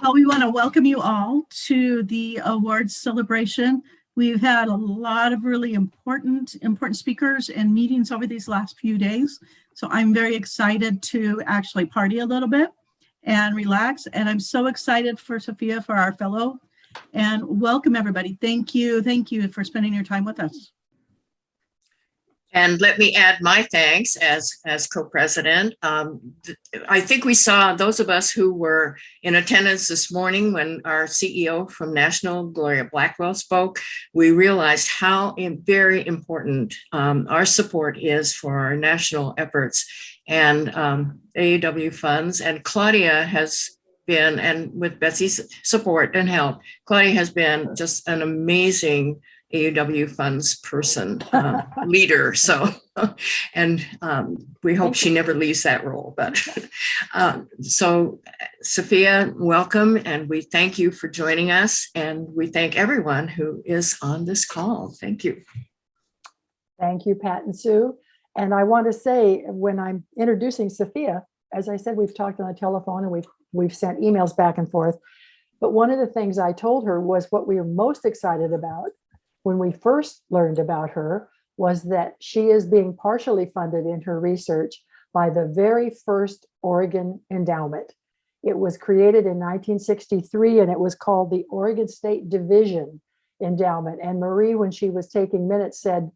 Well, we want to welcome you all to the awards celebration. We've had a lot of really important speakers and meetings over these last few days. So I'm very excited to actually party a little bit and relax. And I'm so excited for Safia, for our fellow. And welcome everybody. Thank you for spending your time with us. And let me add my thanks as co-president. I think we saw those of us who were in attendance this morning when our CEO from National, Gloria Blackwell, spoke. We realized how very important our support is for our national efforts and AAUW funds. And Claudia has been, and with Betsy's support and help, Claudia has been just an amazing AAUW funds person, leader. So, and we hope she never leaves that role. But so, Safia, welcome, and we thank you for joining us, and we thank everyone who is on this call. Thank you. Thank you, Pat and Sue. And I want to say, when I'm introducing Safia, as I said, we've talked on the telephone and we've sent emails back and forth. But one of the things I told her was what we were most excited about when we first learned about her was that she is being partially funded in her research by the very first Oregon endowment. It was created in 1963 and it was called the Oregon State Division Endowment. And Marie, when she was taking minutes, said,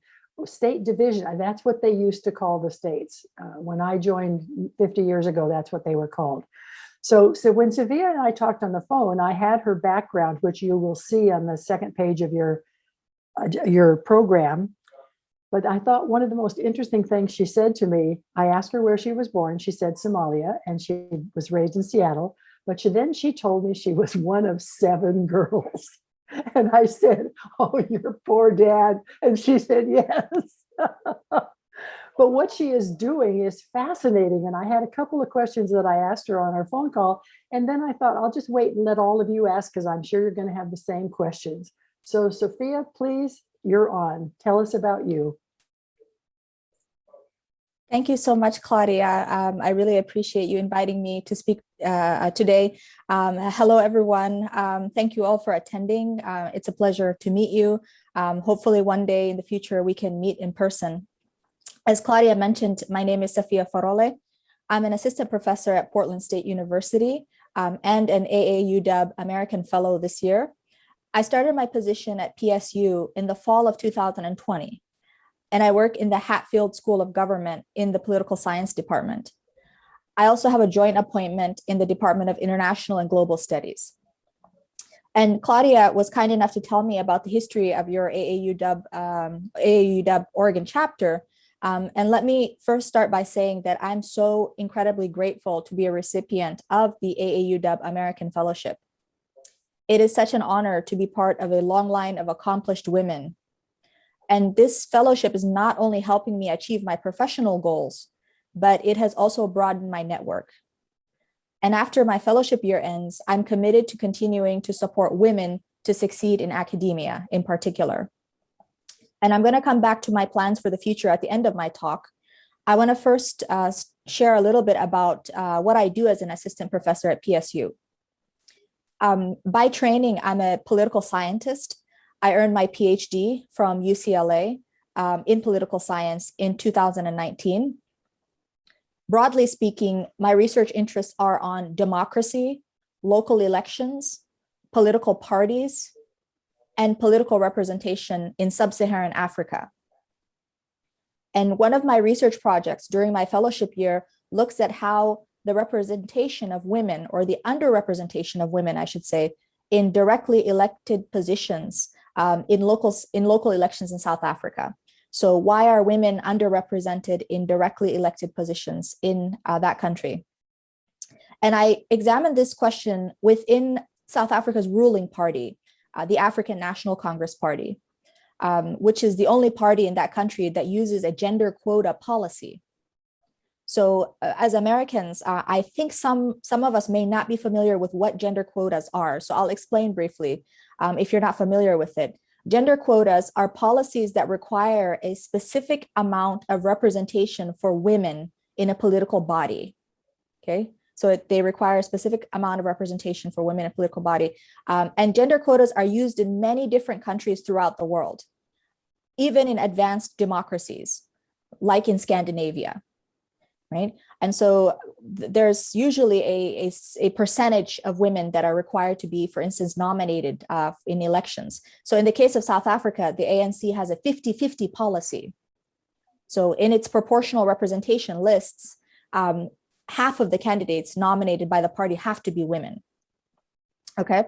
State Division, and that's what they used to call the states. When I joined 50 years ago, that's what they were called. So when Safia and I talked on the phone, I had her background, which you will see on the second page of your program. But I thought one of the most interesting things she said to me, I asked her where she was born. She said Somalia, and she was raised in Seattle. But she told me she was one of 7 girls. And I said, oh, your poor dad. And she said, yes. But what she is doing is fascinating. And I had a couple of questions that I asked her on our phone call. And then I thought, I'll just wait and let all of you ask, because I'm sure you're going to have the same questions. So Safia, please, you're on. Tell us about you. Thank you so much, Claudia. I really appreciate you inviting me to speak today. Hello, everyone. Thank you all for attending. It's a pleasure to meet you. Hopefully one day in the future, we can meet in person. As Claudia mentioned, my name is Safia Farole. I'm an assistant professor at Portland State University and an AAUW American Fellow this year. I started my position at PSU in the fall of 2020, and I work in the Hatfield School of Government in the Political Science Department. I also have a joint appointment in the Department of International and Global Studies. And Claudia was kind enough to tell me about the history of your AAUW Oregon chapter. And let me first start by saying that I'm so incredibly grateful to be a recipient of the AAUW American Fellowship. It is such an honor to be part of a long line of accomplished women. And this fellowship is not only helping me achieve my professional goals, but it has also broadened my network. And after my fellowship year ends, I'm committed to continuing to support women to succeed in academia in particular. And I'm going to come back to my plans for the future at the end of my talk. I want to first share a little bit about what I do as an assistant professor at PSU. By training, I'm a political scientist. I earned my PhD from UCLA in political science in 2019. Broadly speaking, my research interests are on democracy, local elections, political parties, and political representation in sub-Saharan Africa. And one of my research projects during my fellowship year looks at how the representation of women, or the underrepresentation of women, I should say, in directly elected positions in local elections in South Africa. So why are women underrepresented in directly elected positions in that country? And I examined this question within South Africa's ruling party, the African National Congress Party, which is the only party in that country that uses a gender quota policy. So as Americans, I think some of us may not be familiar with what gender quotas are. So I'll explain briefly if you're not familiar with it. Gender quotas are policies that require a specific amount of representation for women in a political body. Okay, So they require a specific amount of representation for women in political body. And gender quotas are used in many different countries throughout the world, even in advanced democracies, like in Scandinavia, right? And so there's usually a percentage of women that are required to be, for instance, nominated in elections. So in the case of South Africa, the ANC has a 50-50 policy. So in its proportional representation lists, half of the candidates nominated by the party have to be women. Okay.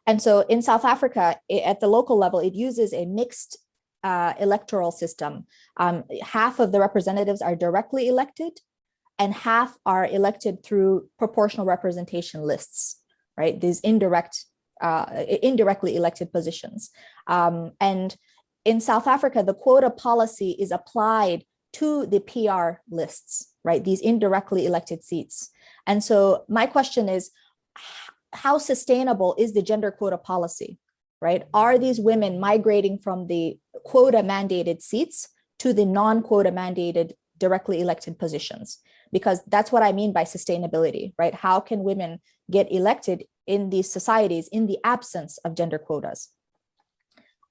And so in South Africa, at the local level, it uses a mixed electoral system. Half of the representatives are directly elected and half are elected through proportional representation lists, right? These indirectly elected positions. And in South Africa, the quota policy is applied to the PR lists, right? These indirectly elected seats. And so my question is, how sustainable is the gender quota policy, right? Are these women migrating from the quota mandated seats to the non-quota mandated directly elected positions? Because that's what I mean by sustainability, right? How can women get elected in these societies in the absence of gender quotas?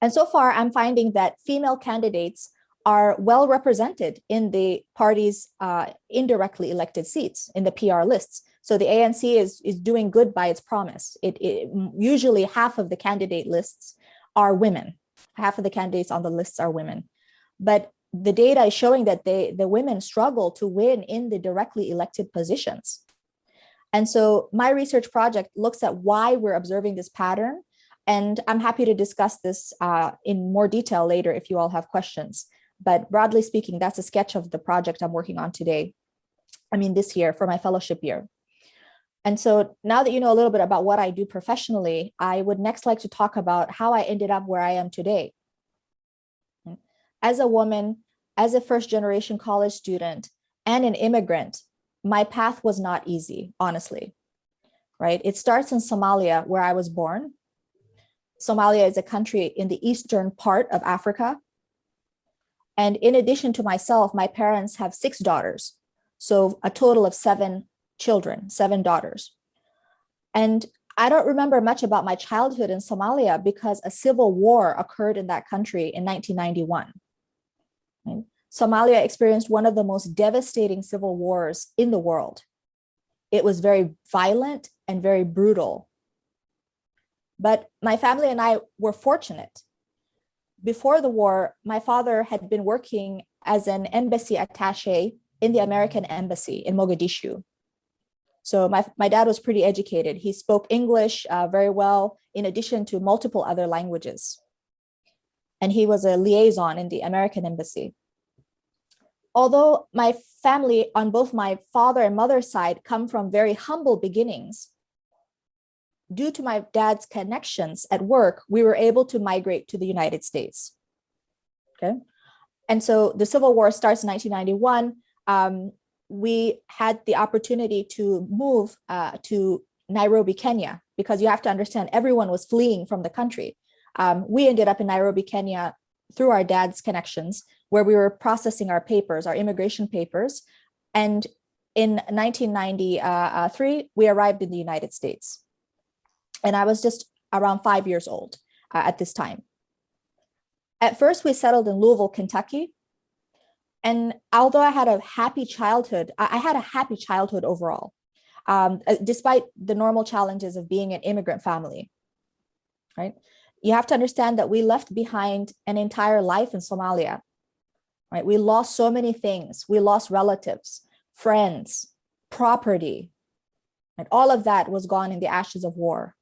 And so far, I'm finding that female candidates are well represented in the party's indirectly elected seats in the PR lists. So the ANC is doing good by its promise. Usually half of the candidate lists are women. Half of the candidates on the lists are women. But the data is showing that the women struggle to win in the directly elected positions. And so my research project looks at why we're observing this pattern. And I'm happy to discuss this in more detail later if you all have questions. But broadly speaking, that's a sketch of the project I'm working on this year for my fellowship year. And so now that you know a little bit about what I do professionally, I would next like to talk about how I ended up where I am today. As a woman, as a first-generation college student, and an immigrant, my path was not easy, honestly, right? It starts in Somalia, where I was born. Somalia is a country in the eastern part of Africa. And in addition to myself, my parents have 6 daughters. So a total of 7 children, 7 daughters. And I don't remember much about my childhood in Somalia because a civil war occurred in that country in 1991. Right? Somalia experienced one of the most devastating civil wars in the world. It was very violent and very brutal. But my family and I were fortunate. Before the war, my father had been working as an embassy attaché in the American embassy in Mogadishu. So my dad was pretty educated. He spoke English very well, in addition to multiple other languages. And he was a liaison in the American embassy. Although my family on both my father and mother's side come from very humble beginnings, due to my dad's connections at work, we were able to migrate to the United States. Okay. And so the Civil War starts in 1991. We had the opportunity to move to Nairobi, Kenya, because you have to understand everyone was fleeing from the country. We ended up in Nairobi, Kenya through our dad's connections, where we were processing our papers, our immigration papers. And in 1993, we arrived in the United States. And I was just around 5 years old at this time. At first, we settled in Louisville, Kentucky. And although I had a happy childhood, I had a happy childhood overall, despite the normal challenges of being an immigrant family, right? You have to understand that we left behind an entire life in Somalia, right? We lost so many things. We lost relatives, friends, property, and all of that was gone in the ashes of war.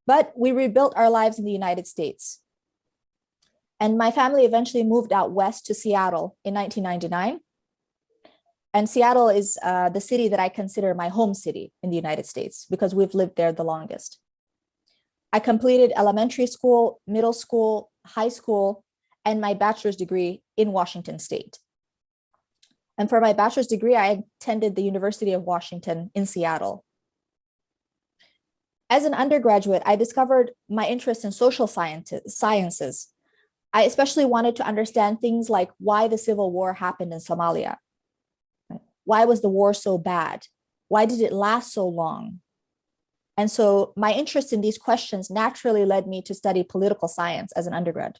But we rebuilt our lives in the United States. And my family eventually moved out west to Seattle in 1999. And Seattle is the city that I consider my home city in the United States because we've lived there the longest. I completed elementary school, middle school, high school, and my bachelor's degree in Washington State. And for my bachelor's degree, I attended the University of Washington in Seattle. As an undergraduate, I discovered my interest in social sciences. I especially wanted to understand things like why the Civil War happened in Somalia. Why was the war so bad? Why did it last so long? And so my interest in these questions naturally led me to study political science as an undergrad.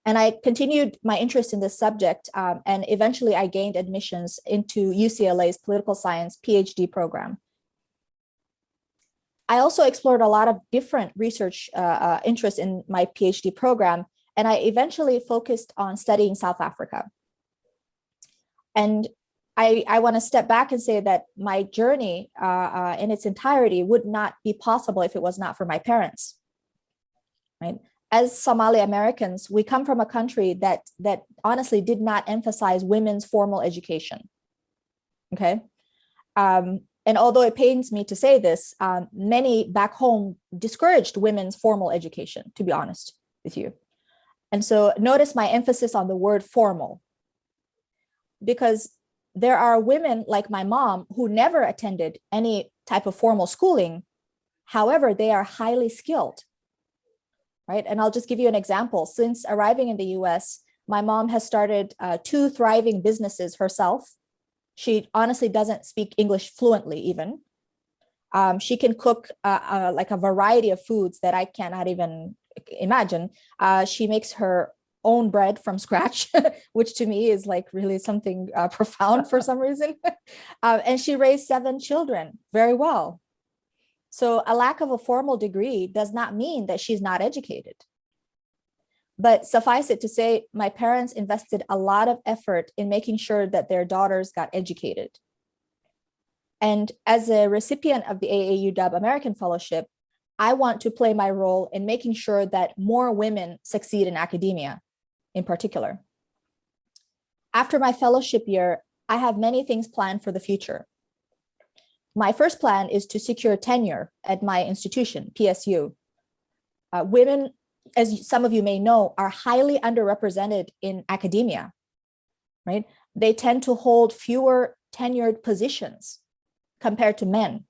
And I continued my interest in this subject, and eventually I gained admissions into UCLA's political science PhD program. I also explored a lot of different research interests in my PhD program, and I eventually focused on studying South Africa. And I want to step back and say that my journey in its entirety would not be possible if it was not for my parents, right? As Somali Americans, we come from a country that honestly did not emphasize women's formal education, okay? And although it pains me to say this, many back home discouraged women's formal education, to be honest with you. And so notice my emphasis on the word formal, because there are women like my mom who never attended any type of formal schooling. However, they are highly skilled, right? And I'll just give you an example. Since arriving in the US, my mom has started 2 thriving businesses herself. She honestly doesn't speak English fluently even. She can cook like a variety of foods that I cannot even imagine. She makes her own bread from scratch, which to me is like really something profound for some reason. And she raised 7 children very well. So a lack of a formal degree does not mean that she's not educated. But suffice it to say, my parents invested a lot of effort in making sure that their daughters got educated. And as a recipient of the AAUW American Fellowship, I want to play my role in making sure that more women succeed in academia in particular. After my fellowship year, I have many things planned for the future. My first plan is to secure tenure at my institution, PSU. Women, as some of you may know, are highly underrepresented in academia, right? They tend to hold fewer tenured positions compared to men,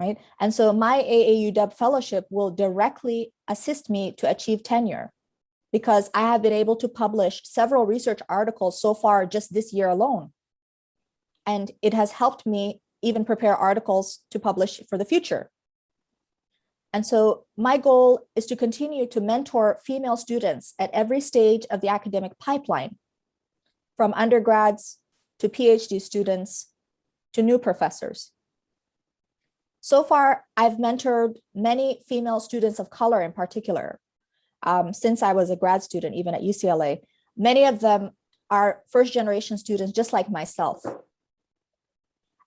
right? And so my AAUW fellowship will directly assist me to achieve tenure, because I have been able to publish several research articles so far just this year alone. And it has helped me even prepare articles to publish for the future. And so my goal is to continue to mentor female students at every stage of the academic pipeline, from undergrads to PhD students to new professors. So far, I've mentored many female students of color in particular, since I was a grad student, even at UCLA. Many of them are first-generation students just like myself.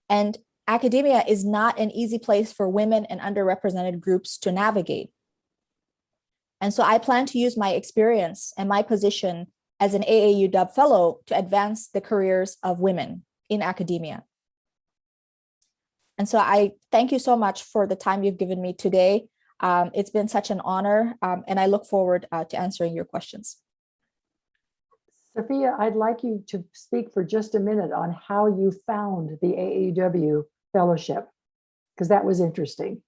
And academia is not an easy place for women and underrepresented groups to navigate. And so I plan to use my experience and my position as an AAUW fellow to advance the careers of women in academia. And so I thank you so much for the time you've given me today. It's been such an honor, and I look forward to answering your questions. Safia, I'd like you to speak for just a minute on how you found the AAUW Fellowship, because that was interesting.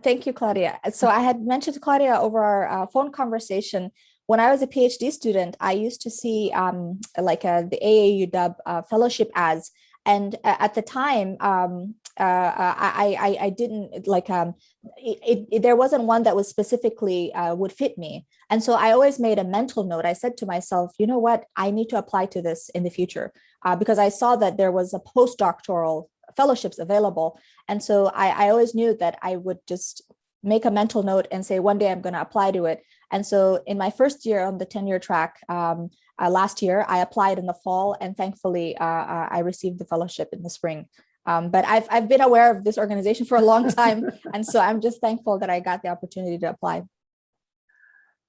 Thank you, Claudia. So I had mentioned to Claudia over our phone conversation, when I was a PhD student, I used to see the AAUW fellowship ads. And at the time, I didn't there wasn't one that was specifically would fit me. And so I always made a mental note. I said to myself, you know what, I need to apply to this in the future, because I saw that there was a postdoctoral fellowships available. And so I always knew that I would just make a mental note and say, one day I'm going to apply to it. And so in my first year on the tenure track, last year, I applied in the fall, and thankfully I received the fellowship in the spring. But I've been aware of this organization for a long time. And so I'm just thankful that I got the opportunity to apply.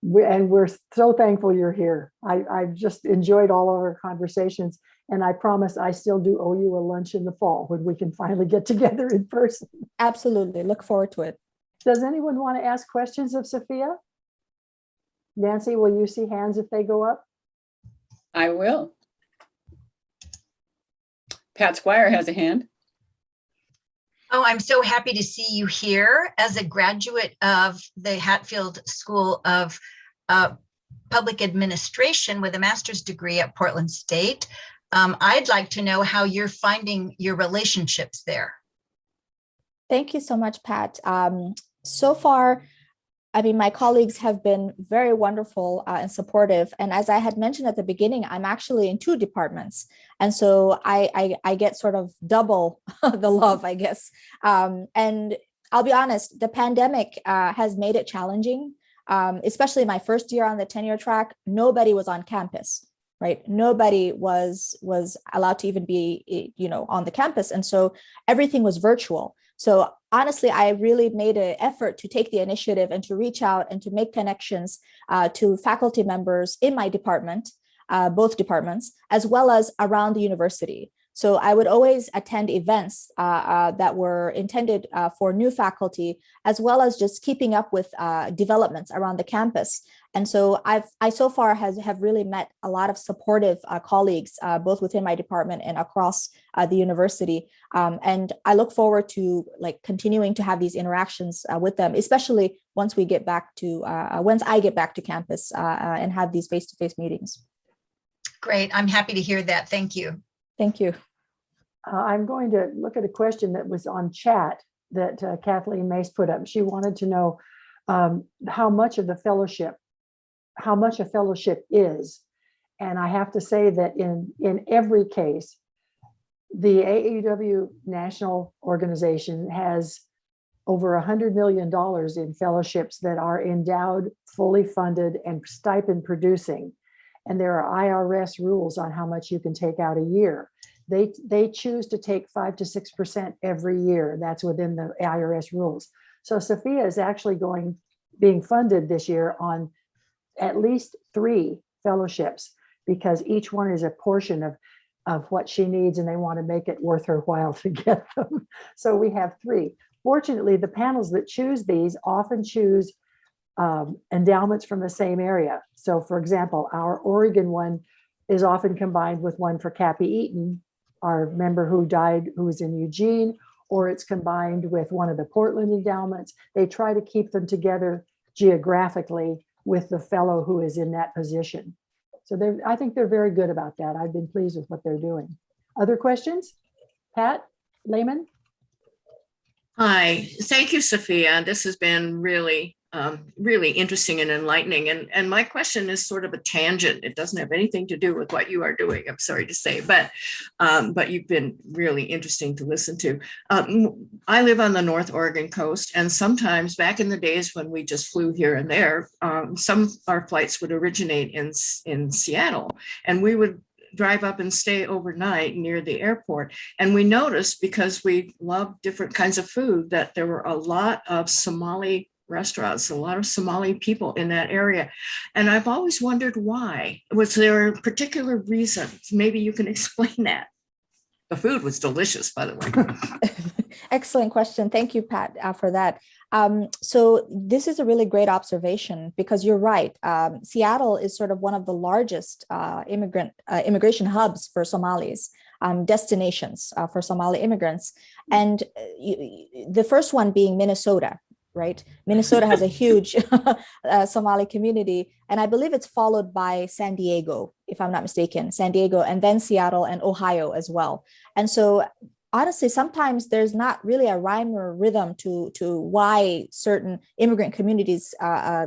And we're so thankful you're here. I've just enjoyed all of our conversations. And I promise I still do owe you a lunch in the fall when we can finally get together in person. Absolutely. Look forward to it. Does anyone want to ask questions of Safia? Nancy, will you see hands if they go up? I will. Pat Squire has a hand. Oh, I'm so happy to see you here. As a graduate of the Hatfield School of Public Administration with a master's degree at Portland State, I'd like to know how you're finding your relationships there. Thank you so much, Pat. So far, I mean, my colleagues have been very wonderful and supportive. And as I had mentioned at the beginning, I'm actually in 2 departments. And so I get sort of double the love, I guess. And I'll be honest, the pandemic has made it challenging, especially my first year on the tenure track. Nobody was on campus, right? Nobody was allowed to even be, on the campus. And so everything was virtual. So honestly, I really made an effort to take the initiative and to reach out and to make connections to faculty members in my department, both departments, as well as around the university. So I would always attend events that were intended for new faculty, as well as just keeping up with developments around the campus. And so I so far have really met a lot of supportive colleagues, both within my department and across the university. And I look forward to continuing to have these interactions with them, especially once I get back to campus and have these face-to-face meetings. Great. I'm happy to hear that. Thank you. Thank you. I'm going to look at a question that was on chat that Kathleen Mace put up. She wanted to know how much a fellowship is. And I have to say that in every case, the AAUW National Organization has over $100 million in fellowships that are endowed, fully funded, and stipend producing. And there are IRS rules on how much you can take out a year. They choose to take 5 to 6% every year. That's within the IRS rules. So Safia is actually being funded this year on at least 3 fellowships, because each one is a portion of what she needs, and they want to make it worth her while to get them. So we have 3. Fortunately, the panels that choose these often choose endowments from the same area. So for example, our Oregon one is often combined with one for Cappy Eaton, our member who died, who was in Eugene, or it's combined with one of the Portland endowments. They try to keep them together geographically with the fellow who is in that position. So I think they're very good about that. I've been pleased with what they're doing. Other questions? Pat Lehman? Hi, thank you, Safia. This has been really interesting and enlightening. And my question is sort of a tangent. It doesn't have anything to do with what you are doing, I'm sorry to say, but you've been really interesting to listen to. I live on the North Oregon coast, and sometimes back in the days when we just flew here and there, some of our flights would originate in Seattle, and we would drive up and stay overnight near the airport. And we noticed, because we love different kinds of food, that there were a lot of Somali restaurants, a lot of Somali people in that area. And I've always wondered why. Was there a particular reason? Maybe you can explain that. The food was delicious, by the way. Excellent question. Thank you, Pat, for that. So this is a really great observation, because you're right. Seattle is sort of one of the largest immigration hubs for Somalis, destinations for Somali immigrants. And the first one being Minnesota, right? Minnesota has a huge Somali community, and I believe it's followed by San Diego, if I'm not mistaken, San Diego, and then Seattle and Ohio as well. And so honestly, sometimes there's not really a rhyme or rhythm to why certain immigrant communities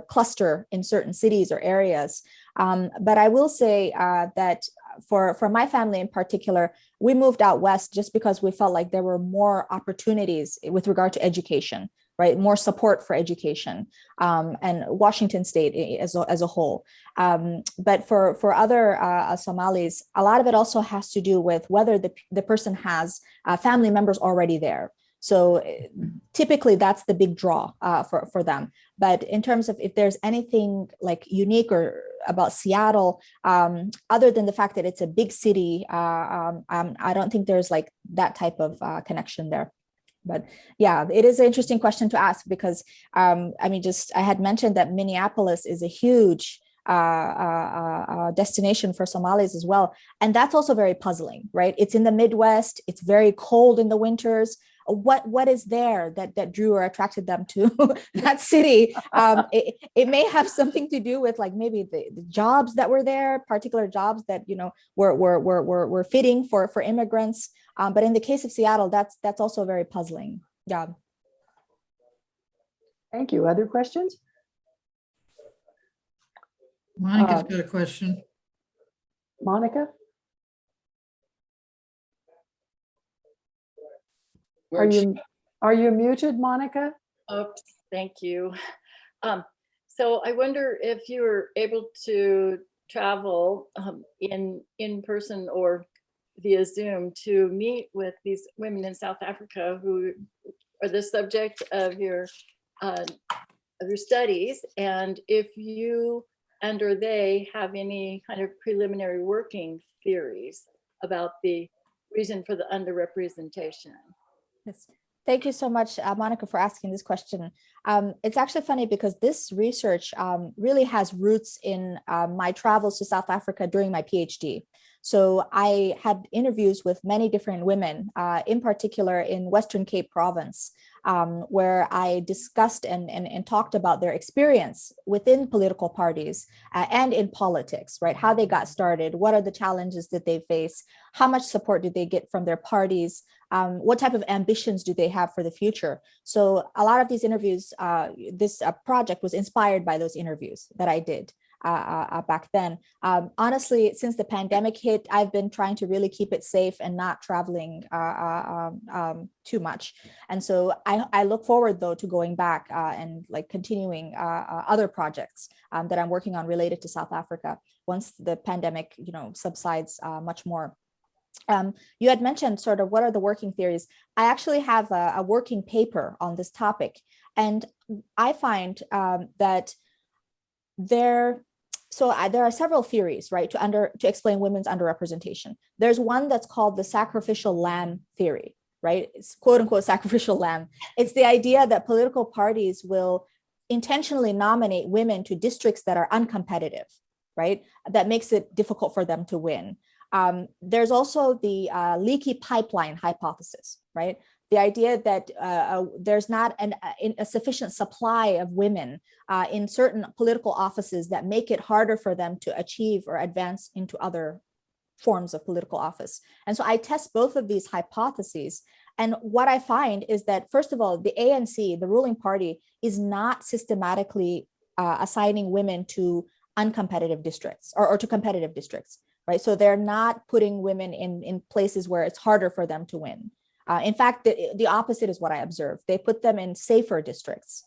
cluster in certain cities or areas. But I will say that for my family in particular, we moved out west just because we felt like there were more opportunities with regard to education, right? More support for education, and Washington State as a whole. But for other Somalis, a lot of it also has to do with whether the person has family members already there. So typically that's the big draw for them. But in terms of if there's anything like unique or about Seattle, other than the fact that it's a big city, I don't think there's like that type of connection there. But yeah, it is an interesting question to ask, because I had mentioned that Minneapolis is a huge destination for Somalis as well. And that's also very puzzling, right? It's in the Midwest. It's very cold in the winters. what is there that drew or attracted them to that city. It may have something to do with like maybe the jobs that were there, particular jobs that were fitting for immigrants. But in the case of Seattle, that's also very puzzling. Yeah. Thank you. Other questions? Monica's got a question. Monica, Where'd she- are you muted, Monica? Oops, thank you. So I wonder if you were able to travel in person or via Zoom to meet with these women in South Africa who are the subject of your studies, and if you and or they have any kind of preliminary working theories about the reason for the underrepresentation. Yes. Thank you so much, Monica, for asking this question. It's actually funny because this research really has roots in my travels to South Africa during my PhD. So I had interviews with many different women, in particular in Western Cape province, where I discussed and talked about their experience within political parties and in politics, right? How they got started, what are the challenges that they face, how much support do they get from their parties, what type of ambitions do they have for the future? So a lot of these interviews, this project was inspired by those interviews that I did back then. Honestly, since the pandemic hit, I've been trying to really keep it safe and not traveling too much. And so I look forward though to going back and like continuing other projects that I'm working on related to South Africa once the pandemic, subsides much more. You had mentioned sort of what are the working theories. I actually have a working paper on this topic, and I find that there are several theories, right, to explain women's underrepresentation. There's one that's called the sacrificial lamb theory, right? It's quote unquote sacrificial lamb. It's the idea that political parties will intentionally nominate women to districts that are uncompetitive, right? That makes it difficult for them to win. There's also the leaky pipeline hypothesis, right? The idea that there's not a sufficient supply of women in certain political offices that make it harder for them to achieve or advance into other forms of political office. And so I test both of these hypotheses. And what I find is that, first of all, the ANC, the ruling party, is not systematically assigning women to uncompetitive districts or to competitive districts, right? So they're not putting women in places where it's harder for them to win. In fact, the opposite is what I observed. They put them in safer districts,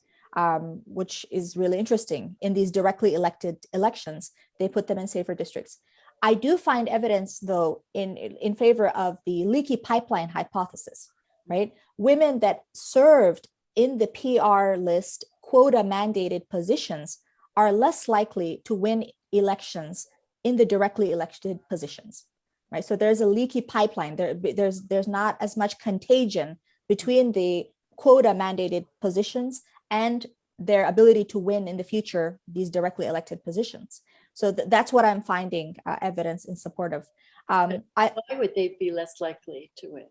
which is really interesting. In these directly elected elections, they put them in safer districts. I do find evidence, though, in favor of the leaky pipeline hypothesis, right? Women that served in the PR list quota mandated positions are less likely to win elections in the directly elected positions. Right, so there's a leaky pipeline. There's not as much contagion between the quota mandated positions and their ability to win in the future these directly elected positions. So that's what I'm finding evidence in support of. Why would they be less likely to win?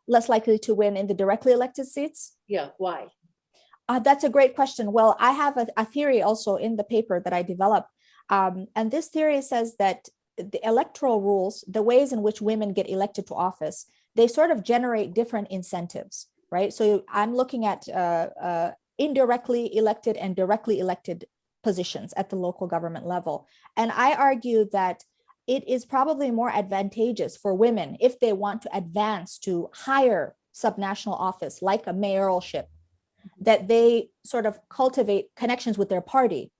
Less likely to win in the directly elected seats? Yeah, why? That's a great question. Well, I have a theory also in the paper that I developed, and this theory says that the electoral rules, the ways in which women get elected to office, they sort of generate different incentives, right? So I'm looking at indirectly elected and directly elected positions at the local government level. And I argue that it is probably more advantageous for women if they want to advance to higher subnational office, like a mayoralship, that they sort of cultivate connections with their party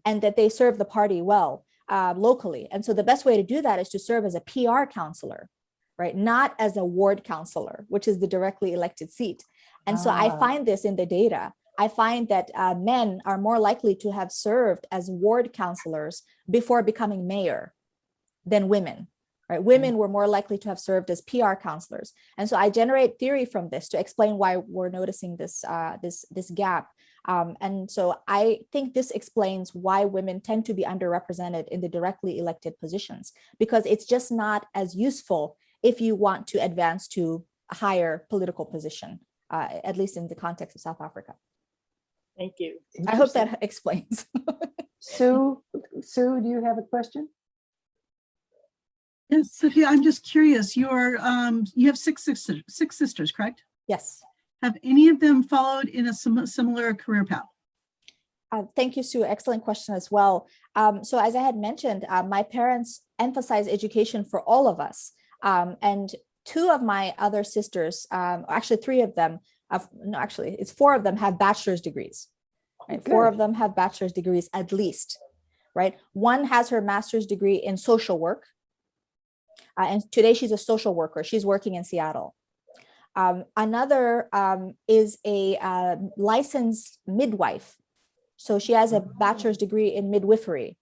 and that they serve the party well. Locally. And so the best way to do that is to serve as a PR counselor, right? Not as a ward counselor, which is the directly elected seat. And so I find this in the data. I find that men are more likely to have served as ward counselors before becoming mayor than women, right? Women were more likely to have served as PR counselors. And so I generate theory from this to explain why we're noticing this gap. And so I think this explains why women tend to be underrepresented in the directly elected positions, because it's just not as useful if you want to advance to higher political position, at least in the context of South Africa. Thank you. I hope that explains. Sue, do you have a question? Yes, Sophia, I'm just curious. You have six sisters, correct? Yes. Have any of them followed in a similar career path? Thank you, Sue. Excellent question as well. So as I had mentioned, my parents emphasized education for all of us. And two of my other sisters, actually three of them, it's four of them have bachelor's degrees. Right? Four of them have bachelor's degrees at least, right? One has her master's degree in social work. And today she's a social worker. She's working in Seattle. Another is a licensed midwife. So she has a bachelor's degree in midwifery.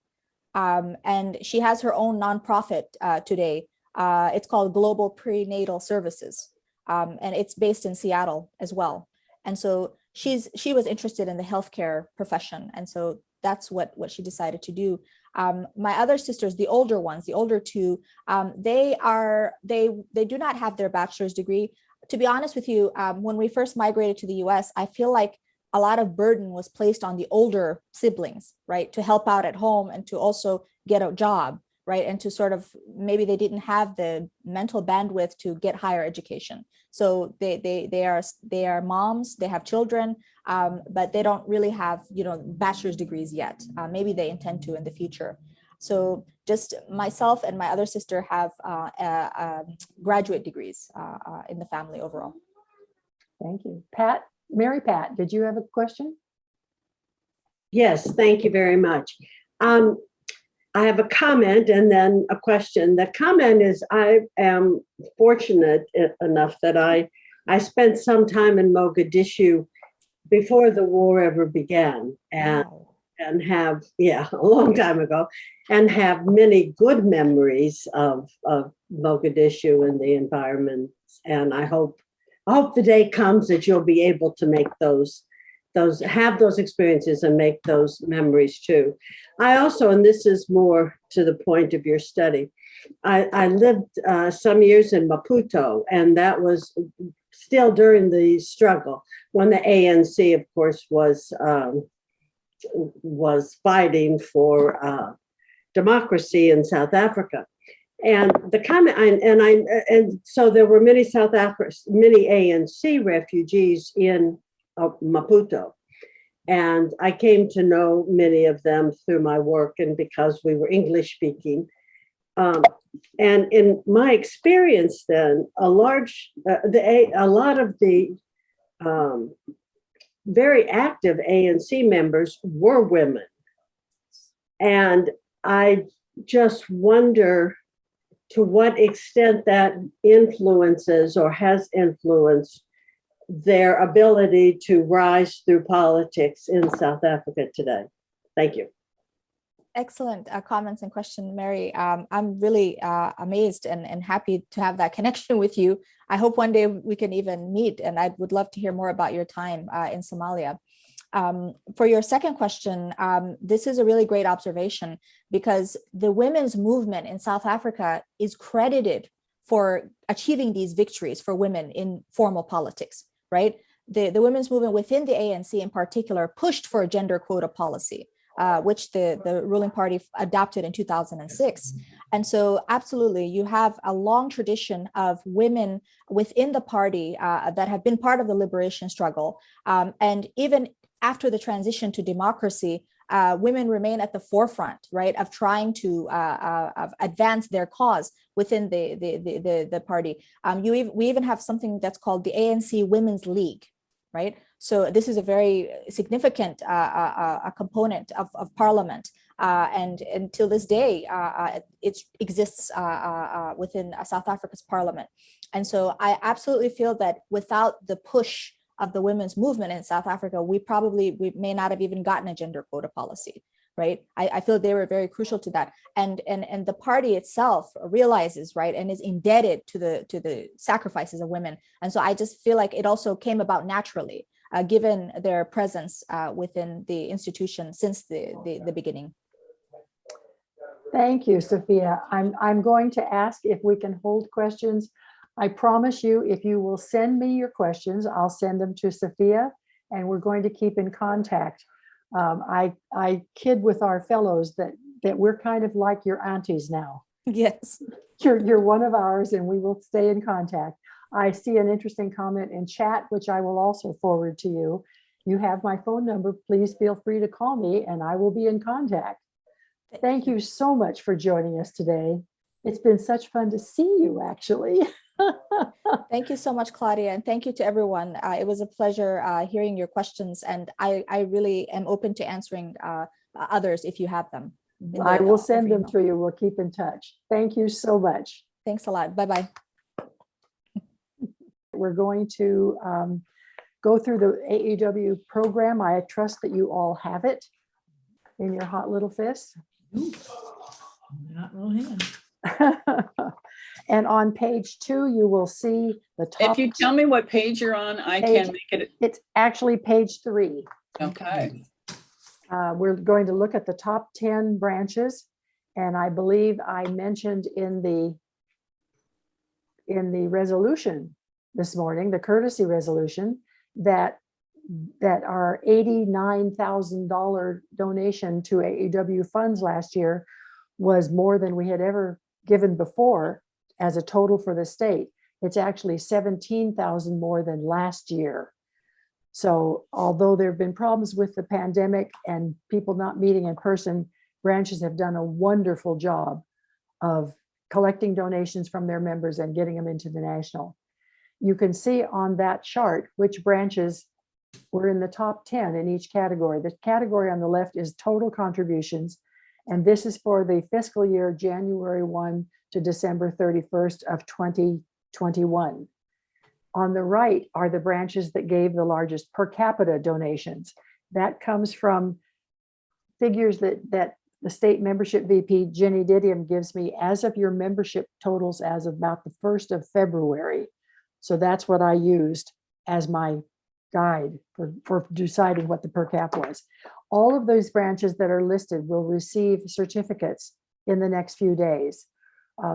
And she has her own nonprofit today. It's called Global Prenatal Services. And it's based in Seattle as well. And so she was interested in the healthcare profession. And so that's what she decided to do. My other sisters, the older ones, the older two, they do not have their bachelor's degree. To be honest with you, when we first migrated to the US, I feel like a lot of burden was placed on the older siblings, right? To help out at home and to also get a job, right? And to sort of, maybe they didn't have the mental bandwidth to get higher education. So they are moms, they have children, but they don't really have, bachelor's degrees yet. Maybe they intend to in the future. So just myself and my other sister have graduate degrees in the family overall. Thank you. Mary Pat, did you have a question? Yes, thank you very much. I have a comment and then a question. The comment is, I am fortunate enough that I spent some time in Mogadishu before the war ever began, and have, a long time ago, and have many good memories of Mogadishu and the environment. And I hope the day comes that you'll be able to make have those experiences and make those memories too. I also, and this is more to the point of your study, I lived some years in Maputo, and that was still during the struggle when the ANC, of course, was fighting for democracy in South Africa. And the comment, and so there were many many ANC refugees in Maputo. And I came to know many of them through my work and because we were English speaking. And in my experience then, a lot of the very active ANC members were women. And I just wonder to what extent that influences or has influenced their ability to rise through politics in South Africa today. Thank you. Excellent comments and question, Mary. I'm really amazed and happy to have that connection with you. I hope one day we can even meet, and I would love to hear more about your time in Somalia. For your second question, this is a really great observation because the women's movement in South Africa is credited for achieving these victories for women in formal politics, right? The women's movement within the ANC in particular pushed for a gender quota policy, which the ruling party adopted in 2006. And so absolutely, you have a long tradition of women within the party that have been part of the liberation struggle. And even after the transition to democracy, women remain at the forefront, right, of trying to advance their cause within the party. We even have something that's called the ANC Women's League, right? So this is a very significant component of parliament. And until this day, it exists within South Africa's parliament. And so I absolutely feel that without the push of the women's movement in South Africa, we may not have even gotten a gender quota policy, right? I feel they were very crucial to that. And the party itself realizes, right, and is indebted to the sacrifices of women. And so I just feel like it also came about naturally, given their presence within the institution since the beginning. Thank you, Sophia. I'm going to ask if we can hold questions I promise you, if you will send me your questions, I'll send them to Safia, and we're going to keep in contact. I kid with our fellows that we're kind of like your aunties now. Yes. You're one of ours, and we will stay in contact. I see an interesting comment in chat, which I will also forward to you. You have my phone number. Please feel free to call me, and I will be in contact. Thank you so much for joining us today. It's been such fun to see you, actually. Thank you so much, Claudia, and thank you to everyone. It was a pleasure hearing your questions, and I really am open to answering others if you have them. I will send them to you. We'll keep in touch. Thank you so much. Thanks a lot. Bye-bye. We're going to go through the AAUW program. I trust that you all have it in your hot little fists. Not real hand. And on page 2, you will see the top. If you tell me what page you're on, I Page- can make it. It's actually page 3. Okay. We're going to look at the top 10 branches. And I believe I mentioned in the resolution this morning, the courtesy resolution, that our $89,000 donation to AAUW funds last year was more than we had ever given before as a total for the state. It's actually 17,000 more than last year. So although there have been problems with the pandemic and people not meeting in person, branches have done a wonderful job of collecting donations from their members and getting them into the national. You can see on that chart which branches were in the top 10 in each category. The category on the left is total contributions, and this is for the fiscal year January 1 to December 31st of 2021. On the right are the branches that gave the largest per capita donations. That comes from figures that the state membership VP, Jenny Didium, gives me as of your membership totals as of about the 1st of February. So that's what I used as my guide for deciding what the per cap was. All of those branches that are listed will receive certificates in the next few days.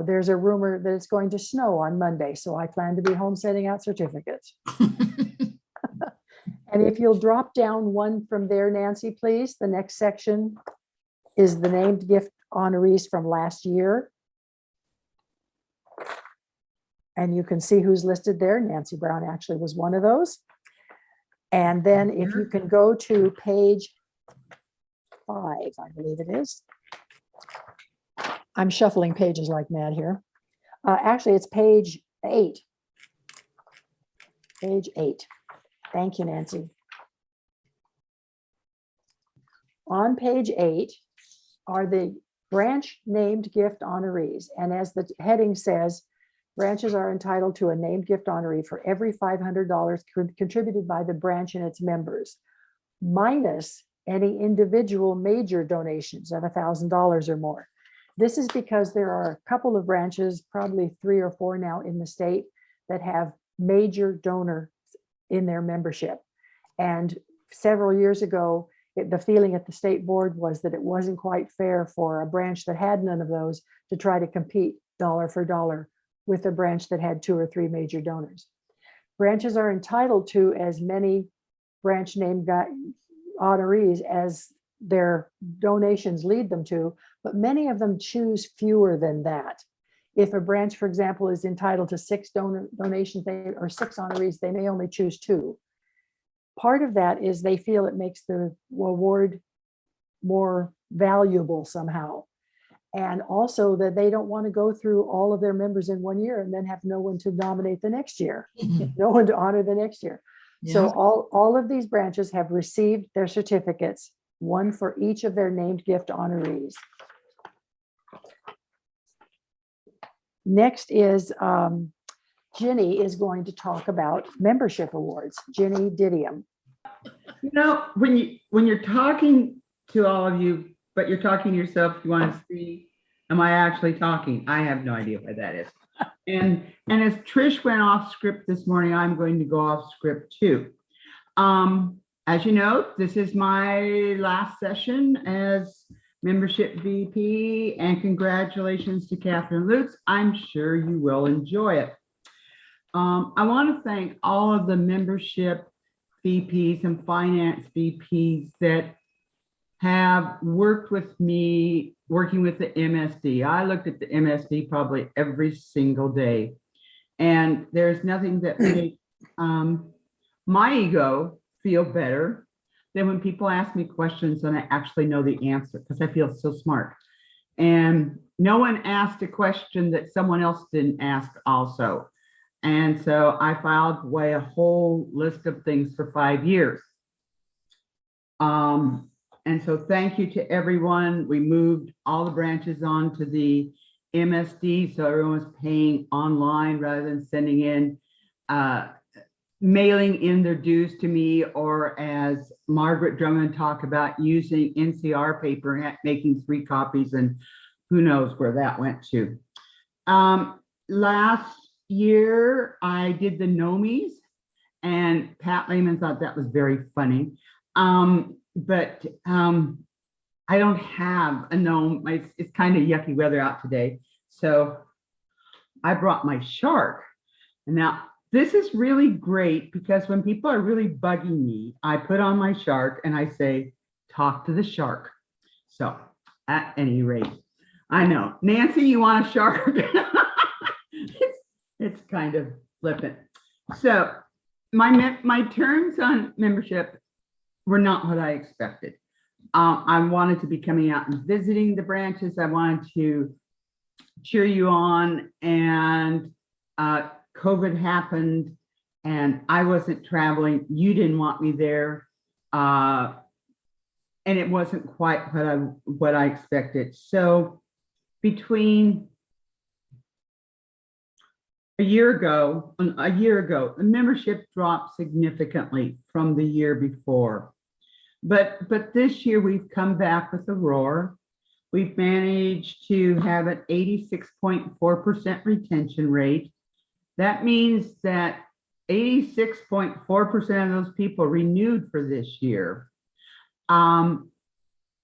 There's a rumor that it's going to snow on Monday, so I plan to be home sending out certificates. And if you'll drop down one from there, Nancy, please. The next section is the named gift honorees from last year. And you can see who's listed there. Nancy Brown actually was one of those. And then if you can go to page 5, I believe it is. I'm shuffling pages like mad here. Actually, it's page 8. Page 8. Thank you, Nancy. On page 8 are the branch named gift honorees. And as the heading says, branches are entitled to a named gift honoree for every $500 contributed by the branch and its members, minus any individual major donations of $1,000 or more. This is because there are a couple of branches, probably 3 or 4 now in the state, that have major donors in their membership. And several years ago, the feeling at the state board was that it wasn't quite fair for a branch that had none of those to try to compete dollar for dollar with a branch that had 2 or 3 major donors. Branches are entitled to as many branch named honorees as their donations lead them to, but many of them choose fewer than that. If a branch, for example, is entitled to 6 donations or 6 honorees, they may only choose 2. Part of that is they feel it makes the award more valuable somehow. And also that they don't want to go through all of their members in one year and then have no one to nominate the next year, no one to honor the next year. Yeah. So all of these branches have received their certificates, one for each of their named gift honorees. Next is Ginny is going to talk about membership awards. Ginny Didium. You know, when you're talking to all of you, but you're talking to yourself, you want to see, am I actually talking? I have no idea what that is. And as Trish went off script this morning, I'm going to go off script too. As you know, this is my last session as membership VP, and congratulations to Catherine Lutz. I'm sure you will enjoy it. I want to thank all of the membership VPs and finance VPs that have worked with me, working with the MSD. I looked at the MSD probably every single day. And there's nothing that makes my ego feel better than when people ask me questions and I actually know the answer, because I feel so smart. And no one asked a question that someone else didn't ask also. And so I filed away a whole list of things for 5 years. And so thank you to everyone. We moved all the branches onto the MSD, so everyone was paying online rather than sending in, mailing in their dues to me, or as Margaret Drummond talked about, using NCR paper and making 3 copies, and who knows where that went to. Last year, I did the NOMIs, and Pat Lehman thought that was very funny. But I don't have a gnome. It's kind of yucky weather out today. So I brought my shark. And now this is really great because when people are really bugging me, I put on my shark and I say, talk to the shark. So at any rate, I know, Nancy, you want a shark? it's kind of flippant. So my terms on membership were not what I expected. I wanted to be coming out and visiting the branches. I wanted to cheer you on, and COVID happened and I wasn't traveling. You didn't want me there. And it wasn't quite what I expected. So between a year ago, the membership dropped significantly from the year before. But this year we've come back with a roar. We've managed to have an 86.4% retention rate. That means that 86.4% of those people renewed for this year. And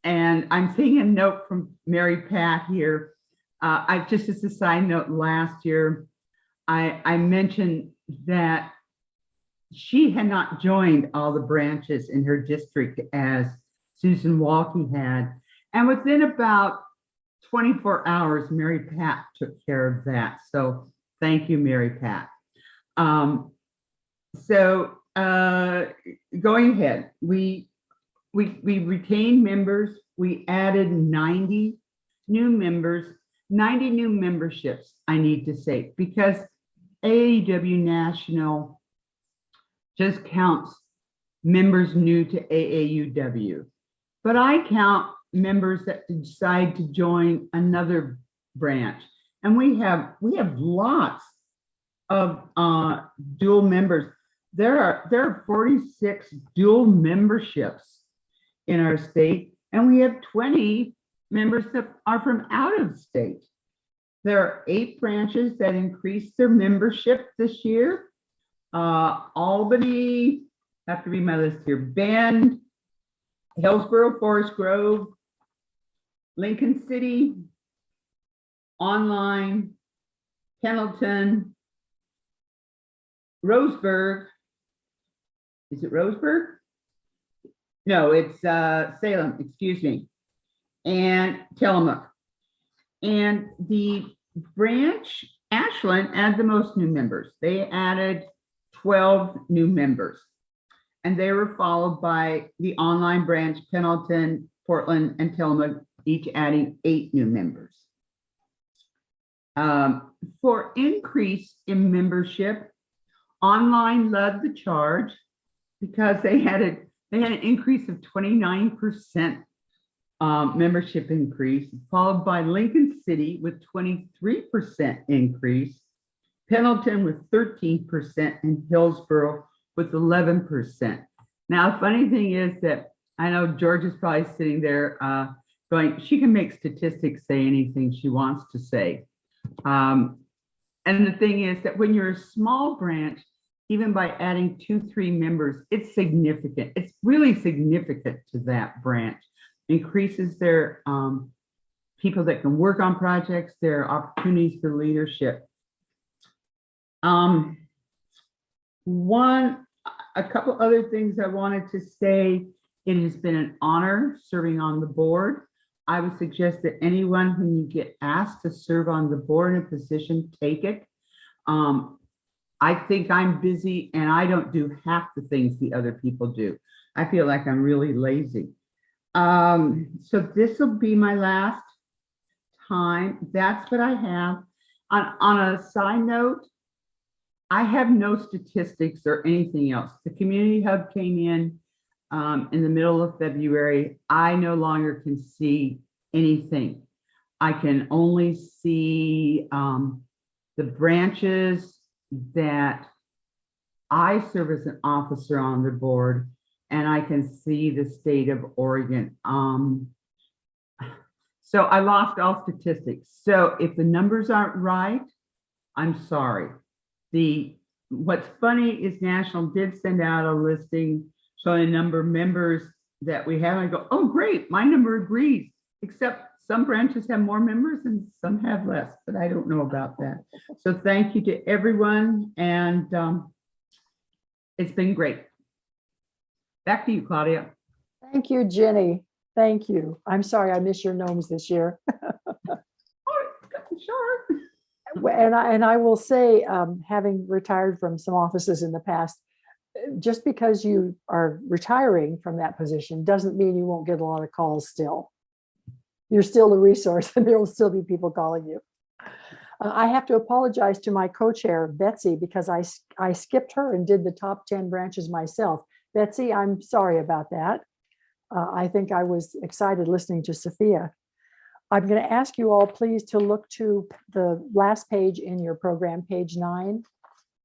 I'm seeing a note from Mary Pat here. I just as a side note, last year, I mentioned that she had not joined all the branches in her district as Susan Walke had. And within about 24 hours, Mary Pat took care of that. So thank you, Mary Pat. Going ahead, we retained members. We added 90 new members, 90 new memberships, I need to say, because AAUW National just counts members new to AAUW. But I count members that decide to join another branch. And we have lots of dual members. There are 46 dual memberships in our state, and we have 20 members that are from out of state. There are 8 branches that increased their membership this year. Albany, have to read my list here, Bend, Hillsborough, Forest Grove, Lincoln City, Online, Pendleton, Roseburg. Is it Roseburg? No, it's Salem, excuse me, and Tillamook. And the branch, Ashland, added the most new members. They added 12 new members. And they were followed by the online branch, Pendleton, Portland, and Tillamook, each adding 8 new members. For increase in membership, online led the charge because they had an increase of 29% membership increase, followed by Lincoln City with 23% increase, Pendleton with 13%, and Hillsborough with 11%. Now, the funny thing is that I know George is probably sitting there going, she can make statistics say anything she wants to say. And the thing is that when you're a small branch, even by adding 2-3 members, it's significant. It's really significant to that branch. Increases their people that can work on projects, their opportunities for leadership. A couple other things I wanted to say. It has been an honor serving on the board. I would suggest that anyone who you get asked to serve on the board in a position, take it. I think I'm busy and I don't do half the things the other people do. I feel like I'm really lazy. So this will be my last time. That's what I have. On a side note, I have no statistics or anything else. The community hub came in the middle of February. I no longer can see anything. I can only see the branches that I serve as an officer on the board, and I can see the state of Oregon. So I lost all statistics. So if the numbers aren't right, I'm sorry. What's funny is National did send out a listing showing a number of members that we have. I go, oh, great, my number agrees, except some branches have more members and some have less, but I don't know about that. So thank you to everyone, and it's been great. Back to you, Claudia. Thank you, Jenny. Thank you. I'm sorry I missed your gnomes this year. Sure. And I will say, having retired from some offices in the past, just because you are retiring from that position doesn't mean you won't get a lot of calls still. You're still a resource and there will still be people calling you. I have to apologize to my co-chair, Betsy, because I skipped her and did the top 10 branches myself. Betsy, I'm sorry about that. I think I was excited listening to Safia. I'm going to ask you all please to look to the last page in your program, page 9.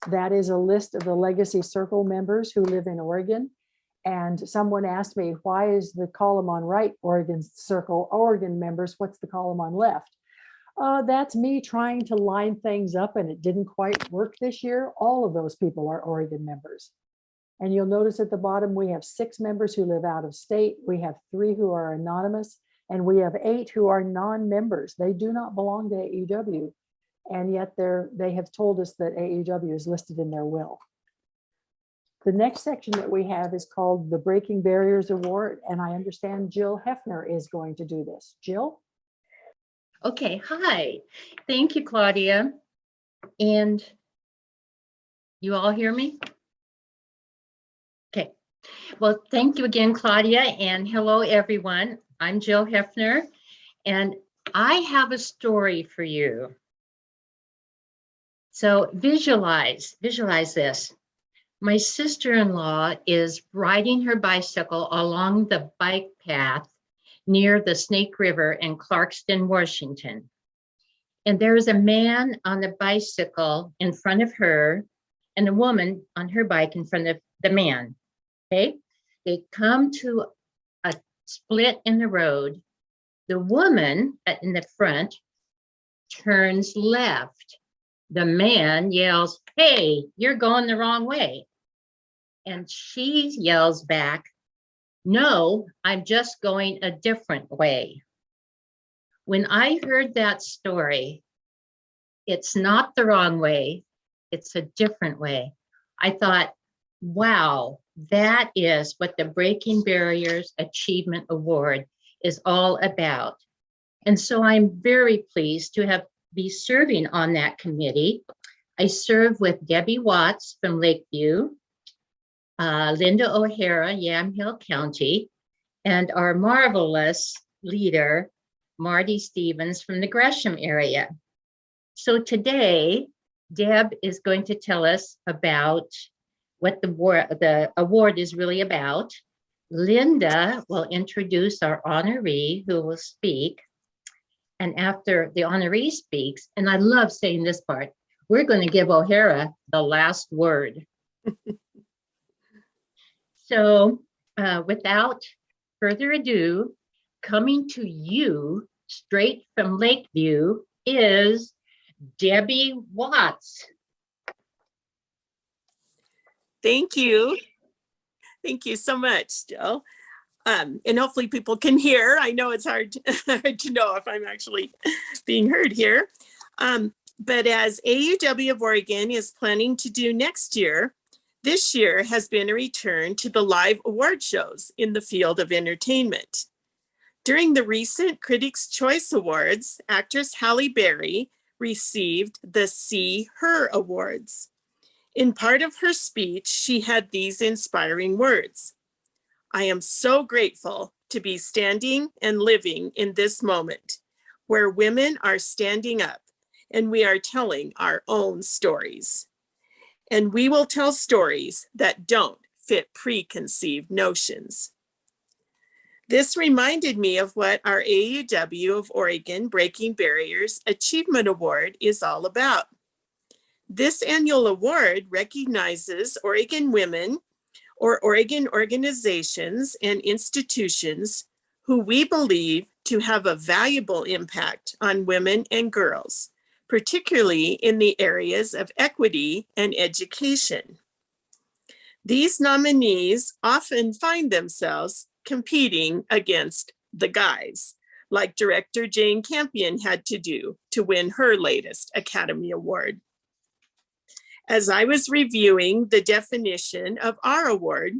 That is a list of the Legacy Circle members who live in Oregon. And someone asked me, why is the column on right Oregon Circle, Oregon members? What's the column on left? That's me trying to line things up, and it didn't quite work this year. All of those people are Oregon members. And you'll notice at the bottom, we have 6 members who live out of state. We have 3 who are anonymous, and we have 8 who are non-members. They do not belong to AAUW. And yet they have told us that AAUW is listed in their will. The next section that we have is called the Breaking Barriers Award. And I understand Jill Hefner is going to do this. Jill? Okay, hi. Thank you, Claudia. And you all hear me? Okay. Well, thank you again, Claudia, and hello, everyone. I'm Jill Hefner, and I have a story for you. So visualize this. My sister-in-law is riding her bicycle along the bike path near the Snake River in Clarkston, Washington. And there is a man on the bicycle in front of her and a woman on her bike in front of the man. Okay, they come to a split in the road. The woman in the front turns left. The man yells, "Hey, you're going the wrong way." And she yells back, "No, I'm just going a different way." When I heard that story, it's not the wrong way, it's a different way. I thought, wow, that is what the Breaking Barriers Achievement Award is all about. And so I'm very pleased to be serving on that committee. I serve with Debbie Watts from Lakeview, Linda O'Hara, Yamhill County, and our marvelous leader, Marty Stevens from the Gresham area. So today, Deb is going to tell us about what the award is really about. Linda will introduce our honoree who will speak. And after the honoree speaks, and I love saying this part, we're going to give O'Hara the last word. So without further ado, coming to you straight from Lakeview is Debbie Watts. Thank you. Thank you so much, Jill. And hopefully people can hear. I know it's hard to know if I'm actually being heard here. But as AAUW of Oregon is planning to do next year, This year has been a return to the live award shows in the field of entertainment. During the recent Critics' Choice Awards, actress Halle Berry received the See Her Awards. In part of her speech, she had these inspiring words: "I am so grateful to be standing and living in this moment where women are standing up and we are telling our own stories. And we will tell stories that don't fit preconceived notions." This reminded me of what our AAUW of Oregon Breaking Barriers Achievement Award is all about. This annual award recognizes Oregon women or Oregon organizations and institutions who we believe to have a valuable impact on women and girls, particularly in the areas of equity and education. These nominees often find themselves competing against the guys, like director Jane Campion had to do to win her latest Academy Award. As I was reviewing the definition of our award,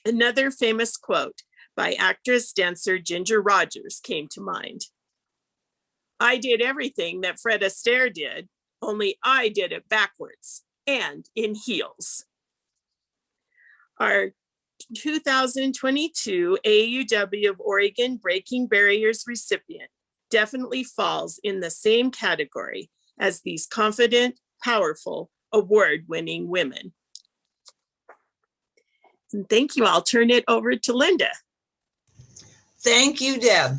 another famous quote by actress dancer Ginger Rogers came to mind. "I did everything that Fred Astaire did, only I did it backwards and in heels." Our 2022 AAUW of Oregon Breaking Barriers recipient definitely falls in the same category as these confident, powerful, award-winning women. And thank you. I'll turn it over to Linda. Thank you, Deb.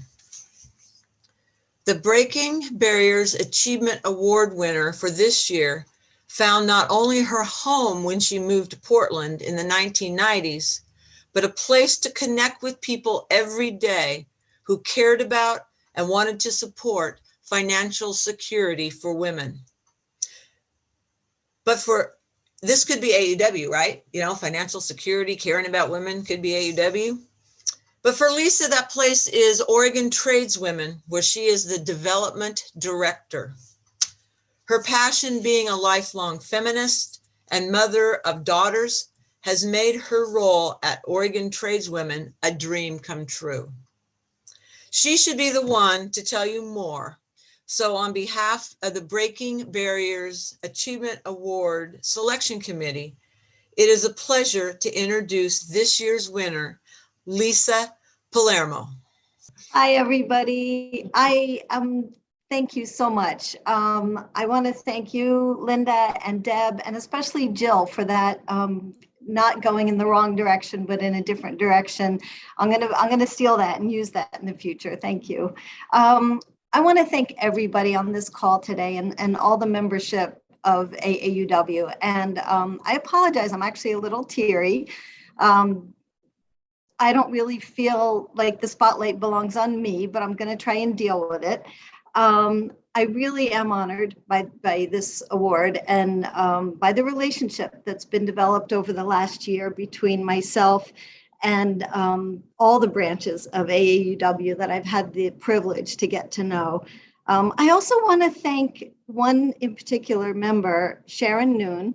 The Breaking Barriers Achievement Award winner for this year found not only her home when she moved to Portland in the 1990s, but a place to connect with people every day who cared about and wanted to support financial security for women. But this could be AAUW, right? You know, financial security, caring about women could be AAUW. But for Lisa, that place is Oregon Tradeswomen, where she is the development director. Her passion, being a lifelong feminist and mother of daughters, has made her role at Oregon Tradeswomen a dream come true. She should be the one to tell you more. So on behalf of the Breaking Barriers Achievement Award Selection Committee, it is a pleasure to introduce this year's winner, Lisa Palermo. Hi, everybody. Thank you so much. I want to thank you, Linda and Deb, and especially Jill for that, not going in the wrong direction, but in a different direction. I'm gonna steal that and use that in the future. Thank you. I want to thank everybody on this call today and all the membership of AAUW. And I apologize, I'm actually a little teary. I don't really feel like the spotlight belongs on me, but I'm going to try and deal with it. I really am honored by this award and by the relationship that's been developed over the last year between myself and all the branches of AAUW that I've had the privilege to get to know. I also want to thank one in particular member, Sharon Noon,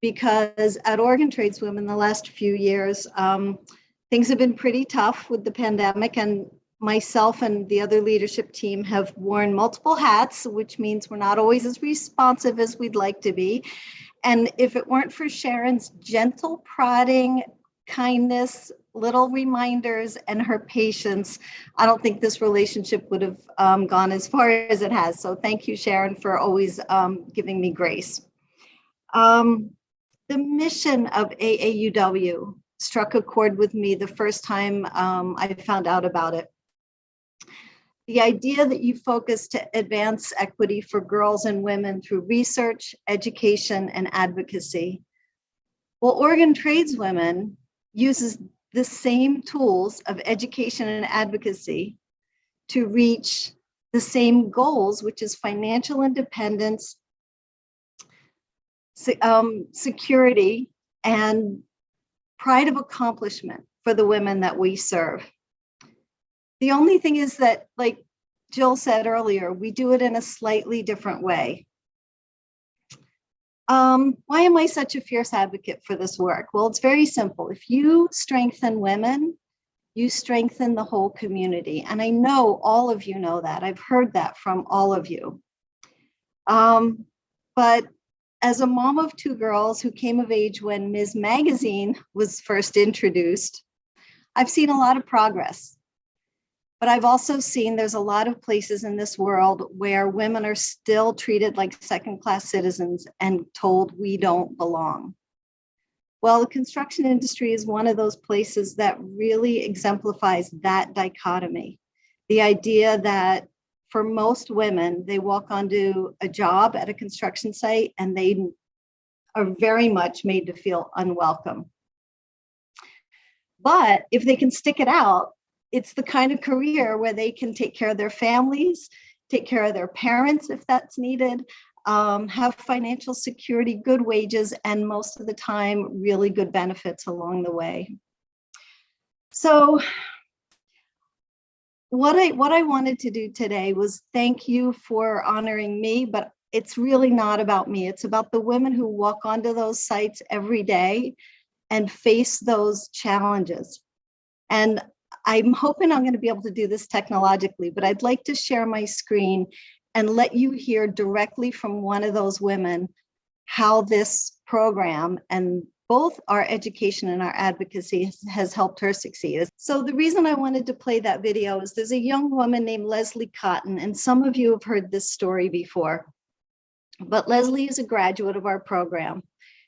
because at Oregon Tradeswomen the last few years, things have been pretty tough with the pandemic, and myself and the other leadership team have worn multiple hats, which means we're not always as responsive as we'd like to be. And if it weren't for Sharon's gentle prodding, kindness, little reminders, and her patience, I don't think this relationship would have gone as far as it has. So thank you, Sharon, for always giving me grace. The mission of AAUW struck a chord with me the first time I found out about it. The idea that you focus to advance equity for girls and women through research, education, and advocacy. Well, Oregon Tradeswomen uses the same tools of education and advocacy to reach the same goals, which is financial independence, security, and pride of accomplishment for the women that we serve. The only thing is that, like Jill said earlier, we do it in a slightly different way. Why am I such a fierce advocate for this work? Well, it's very simple. If you strengthen women, you strengthen the whole community. And I know all of you know that. I've heard that from all of you. But as a mom of two girls who came of age when Ms. Magazine was first introduced, I've seen a lot of progress. But I've also seen there's a lot of places in this world where women are still treated like second-class citizens and told we don't belong. Well, the construction industry is one of those places that really exemplifies that dichotomy. The idea that for most women, they walk onto a job at a construction site and they are very much made to feel unwelcome. But if they can stick it out, it's the kind of career where they can take care of their families, take care of their parents if that's needed, have financial security, good wages, and most of the time, really good benefits along the way. So what I wanted to do today was thank you for honoring me, but it's really not about me. It's about the women who walk onto those sites every day and face those challenges. And I'm hoping I'm going to be able to do this technologically, but I'd like to share my screen and let you hear directly from one of those women how this program and both our education and our advocacy has helped her succeed. So the reason I wanted to play that video is there's a young woman named Leslie Cotton, and some of you have heard this story before, but Leslie is a graduate of our program.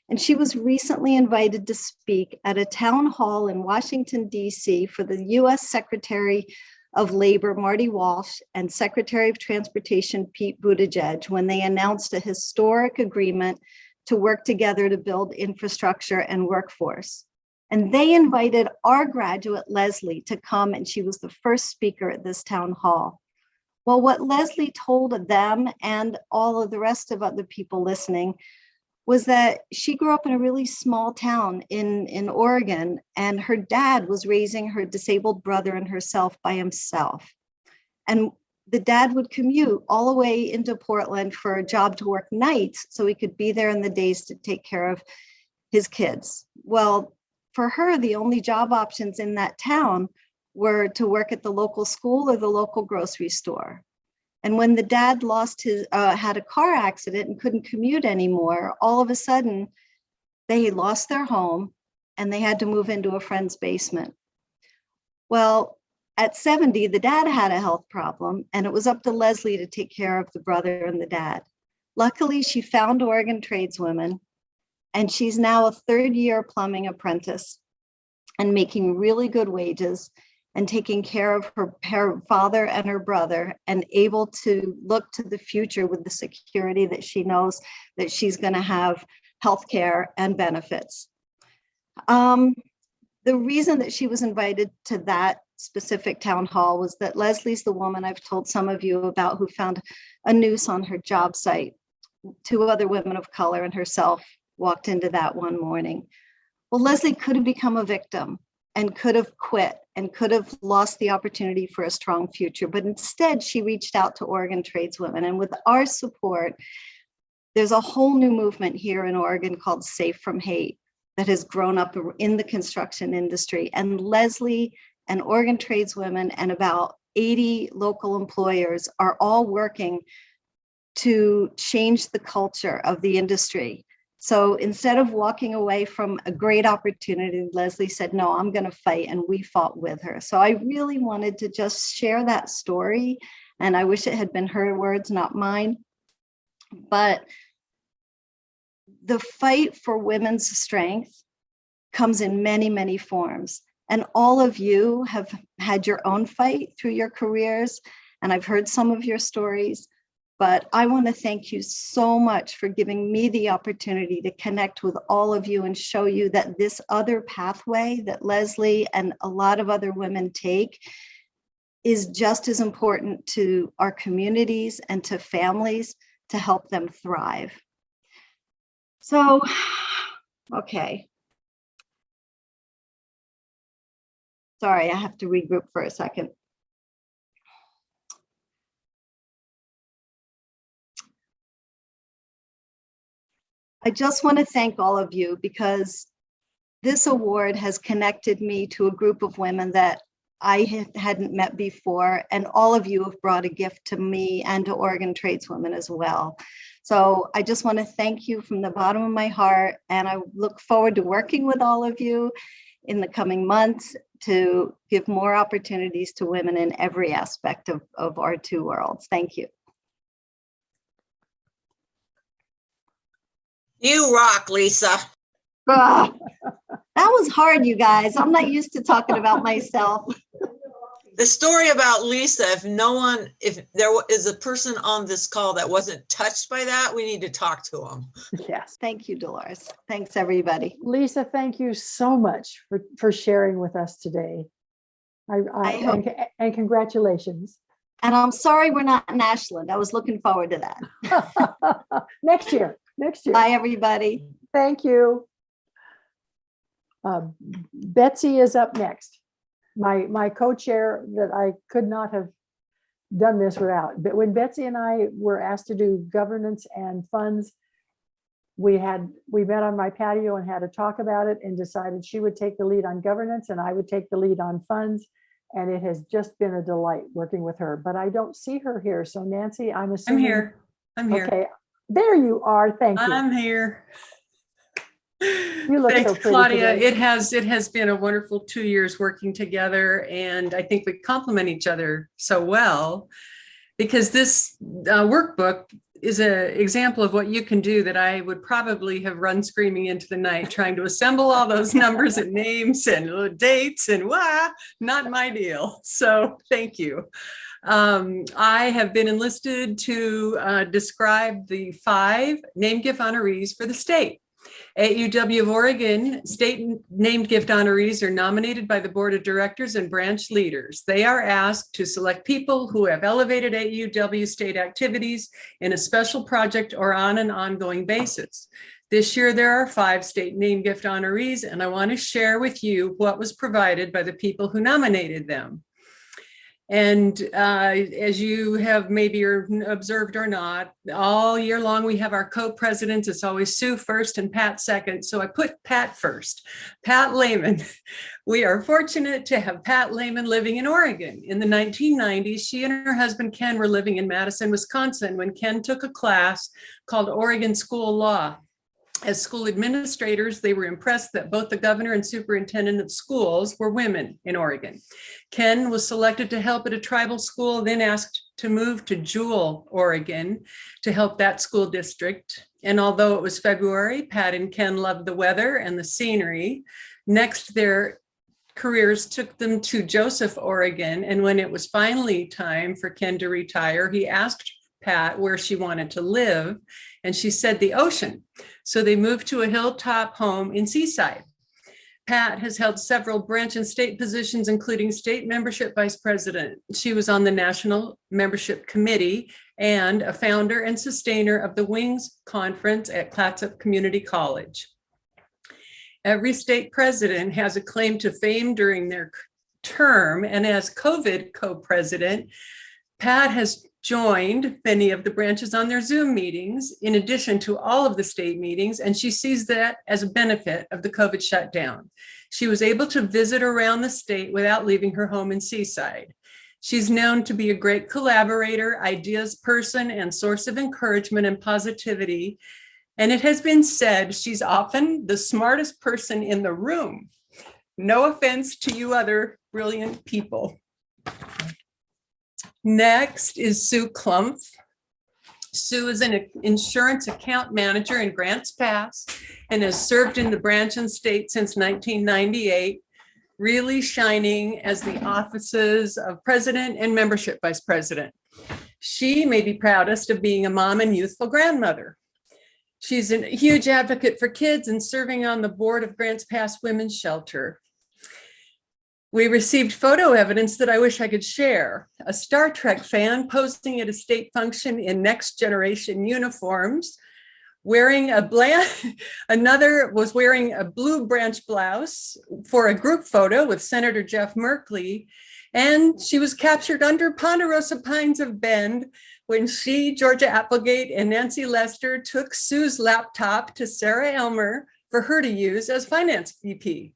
And she was recently invited to speak at a town hall in Washington, D.C. for the U.S. Secretary of Labor, Marty Walsh, and Secretary of Transportation, Pete Buttigieg, when they announced a historic agreement to work together to build infrastructure and workforce. And they invited our graduate, Leslie, to come, and she was the first speaker at this town hall. Well, what Leslie told them and all of the rest of other people listening was that she grew up in a really small town in Oregon, and her dad was raising her disabled brother and herself by himself. And the dad would commute all the way into Portland for a job to work nights so he could be there in the days to take care of his kids. Well, for her, the only job options in that town were to work at the local school or the local grocery store. And when the dad had a car accident and couldn't commute anymore, all of a sudden they lost their home and they had to move into a friend's basement. Well, at 70, the dad had a health problem, and it was up to Leslie to take care of the brother and the dad. Luckily, she found Oregon Tradeswomen, and she's now a third-year plumbing apprentice and making really good wages and taking care of her father and her brother, and able to look to the future with the security that she knows that she's going to have healthcare and benefits. The reason that she was invited to that specific town hall was that Leslie's the woman I've told some of you about who found a noose on her job site. Two other women of color and herself walked into that one morning. Well, Leslie could have become a victim and could have quit and could have lost the opportunity for a strong future. But instead, she reached out to Oregon Tradeswomen. And with our support, there's a whole new movement here in Oregon called Safe from Hate that has grown up in the construction industry. And Leslie and Oregon Tradeswomen and about 80 local employers are all working to change the culture of the industry. So instead of walking away from a great opportunity, Leslie said, no, I'm going to fight. And we fought with her. So I really wanted to just share that story. And I wish it had been her words, not mine. But the fight for women's strength comes in many, many forms. And all of you have had your own fight through your careers. And I've heard some of your stories. But I want to thank you so much for giving me the opportunity to connect with all of you and show you that this other pathway that Leslie and a lot of other women take is just as important to our communities and to families to help them thrive. So, okay. Sorry, I have to regroup for a second. I just want to thank all of you because this award has connected me to a group of women that I hadn't met before, and all of you have brought a gift to me and to Oregon Tradeswomen as well. So I just want to thank you from the bottom of my heart, and I look forward to working with all of you in the coming months to give more opportunities to women in every aspect of our two worlds. Thank you. You rock, Lisa. Ah, that was hard, you guys. I'm not used to talking about myself. The story about Lisa, if there is a person on this call that wasn't touched by that, we need to talk to them. Yes. Thank you, Dolores. Thanks, everybody. Lisa, thank you so much for sharing with us today. And congratulations. And I'm sorry we're not in Ashland. I was looking forward to that. Next year. Bye, everybody. Thank you. Betsy is up next. My co-chair that I could not have done this without. But when Betsy and I were asked to do governance and funds, we met on my patio and had a talk about it and decided she would take the lead on governance and I would take the lead on funds. And it has just been a delight working with her, but I don't see her here. So Nancy, I'm assuming. I'm here. Okay, there you are. Thank you. I'm here. You look Thanks, so pretty Claudia. today. It has been a wonderful 2 years working together, and I think we complement each other so well because this workbook is an example of what you can do that I would probably have run screaming into the night trying to assemble all those numbers and names and dates and not my deal. So thank you. I have been enlisted to describe the 5 named gift honorees for the state. AAUW of Oregon state named gift honorees are nominated by the board of directors and branch leaders. They are asked to select people who have elevated AAUW state activities in a special project or on an ongoing basis. This year, there are 5 state named gift honorees, and I want to share with you what was provided by the people who nominated them. And as you have maybe observed or not, all year long we have our co-presidents. It's always Sue first and Pat second. So I put Pat first. Pat Lehman. We are fortunate to have Pat Lehman living in Oregon. In the 1990s, she and her husband Ken were living in Madison, Wisconsin, when Ken took a class called Oregon School Law. As school administrators, they were impressed that both the governor and superintendent of schools were women in Oregon. Ken was selected to help at a tribal school, then asked to move to Jewel, Oregon, to help that school district. And although it was February, Pat and Ken loved the weather and the scenery. Next, their careers took them to Joseph, Oregon. And when it was finally time for Ken to retire, he asked Pat where she wanted to live, and she said the ocean. So they moved to a hilltop home in Seaside. Pat has held several branch and state positions, including state membership vice president. She was on the National Membership Committee and a founder and sustainer of the Wings Conference at Clatsop Community College. Every state president has a claim to fame during their term, and as COVID co-president, Pat has joined many of the branches on their Zoom meetings, in addition to all of the state meetings, and she sees that as a benefit of the COVID shutdown. She was able to visit around the state without leaving her home in Seaside. She's known to be a great collaborator, ideas person, and source of encouragement and positivity. And it has been said she's often the smartest person in the room. No offense to you other brilliant people. Next is Sue Klumpf. Sue is an insurance account manager in Grants Pass and has served in the branch and state since 1998, really shining as the offices of president and membership vice president. She may be proudest of being a mom and youthful grandmother. She's a huge advocate for kids and serving on the board of Grants Pass Women's Shelter. We received photo evidence that I wish I could share. A Star Trek fan posing at a state function in Next Generation uniforms, another was wearing a blue branch blouse for a group photo with Senator Jeff Merkley, and she was captured under Ponderosa Pines of Bend when she, Georgia Applegate, and Nancy Lester took Sue's laptop to Sarah Elmer for her to use as finance VP.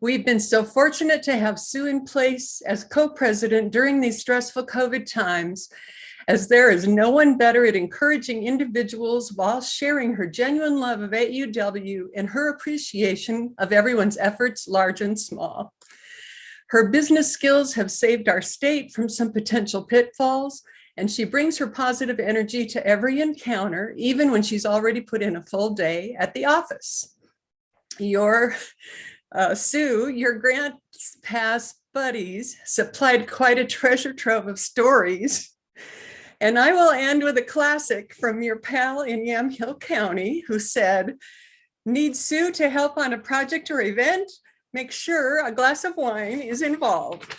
We've been so fortunate to have Sue in place as co-president during these stressful COVID times, as there is no one better at encouraging individuals while sharing her genuine love of AAUW and her appreciation of everyone's efforts, large and small. Her business skills have saved our state from some potential pitfalls, and she brings her positive energy to every encounter, even when she's already put in a full day at the office. Sue, your grants pass buddies supplied quite a treasure trove of stories. And I will end with a classic from your pal in Yamhill County who said, "Need Sue to help on a project or event? Make sure a glass of wine is involved."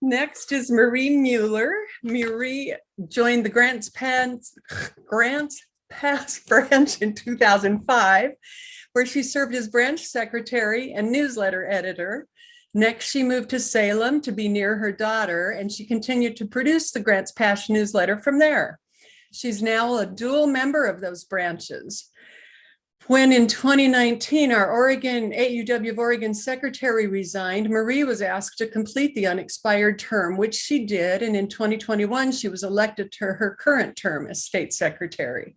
Next is Marie Mueller. Marie joined the Grants Pass branch in 2005, where she served as branch secretary and newsletter editor. Next, she moved to Salem to be near her daughter, and she continued to produce the Grants Pass newsletter from there. She's now a dual member of those branches. When in 2019, our AAUW of Oregon secretary resigned, Marie was asked to complete the unexpired term, which she did. And in 2021, she was elected to her current term as state secretary.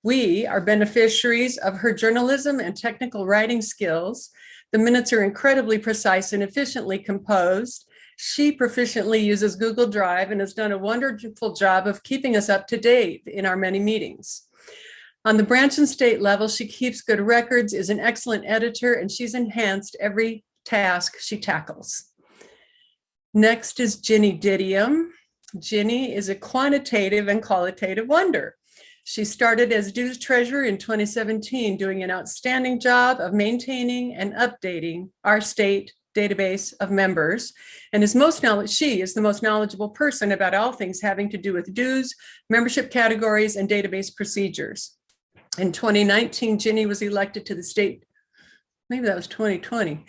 We are beneficiaries of her journalism and technical writing skills. The minutes are incredibly precise and efficiently composed. She proficiently uses Google Drive and has done a wonderful job of keeping us up to date in our many meetings. On the branch and state level, she keeps good records, is an excellent editor, and she's enhanced every task she tackles. Next is Ginny Didium. Ginny is a quantitative and qualitative wonder. She started as dues treasurer in 2017, doing an outstanding job of maintaining and updating our state database of members, and she is the most knowledgeable person about all things having to do with dues, membership categories, and database procedures. In 2019, Ginny was elected to the state, maybe that was 2020,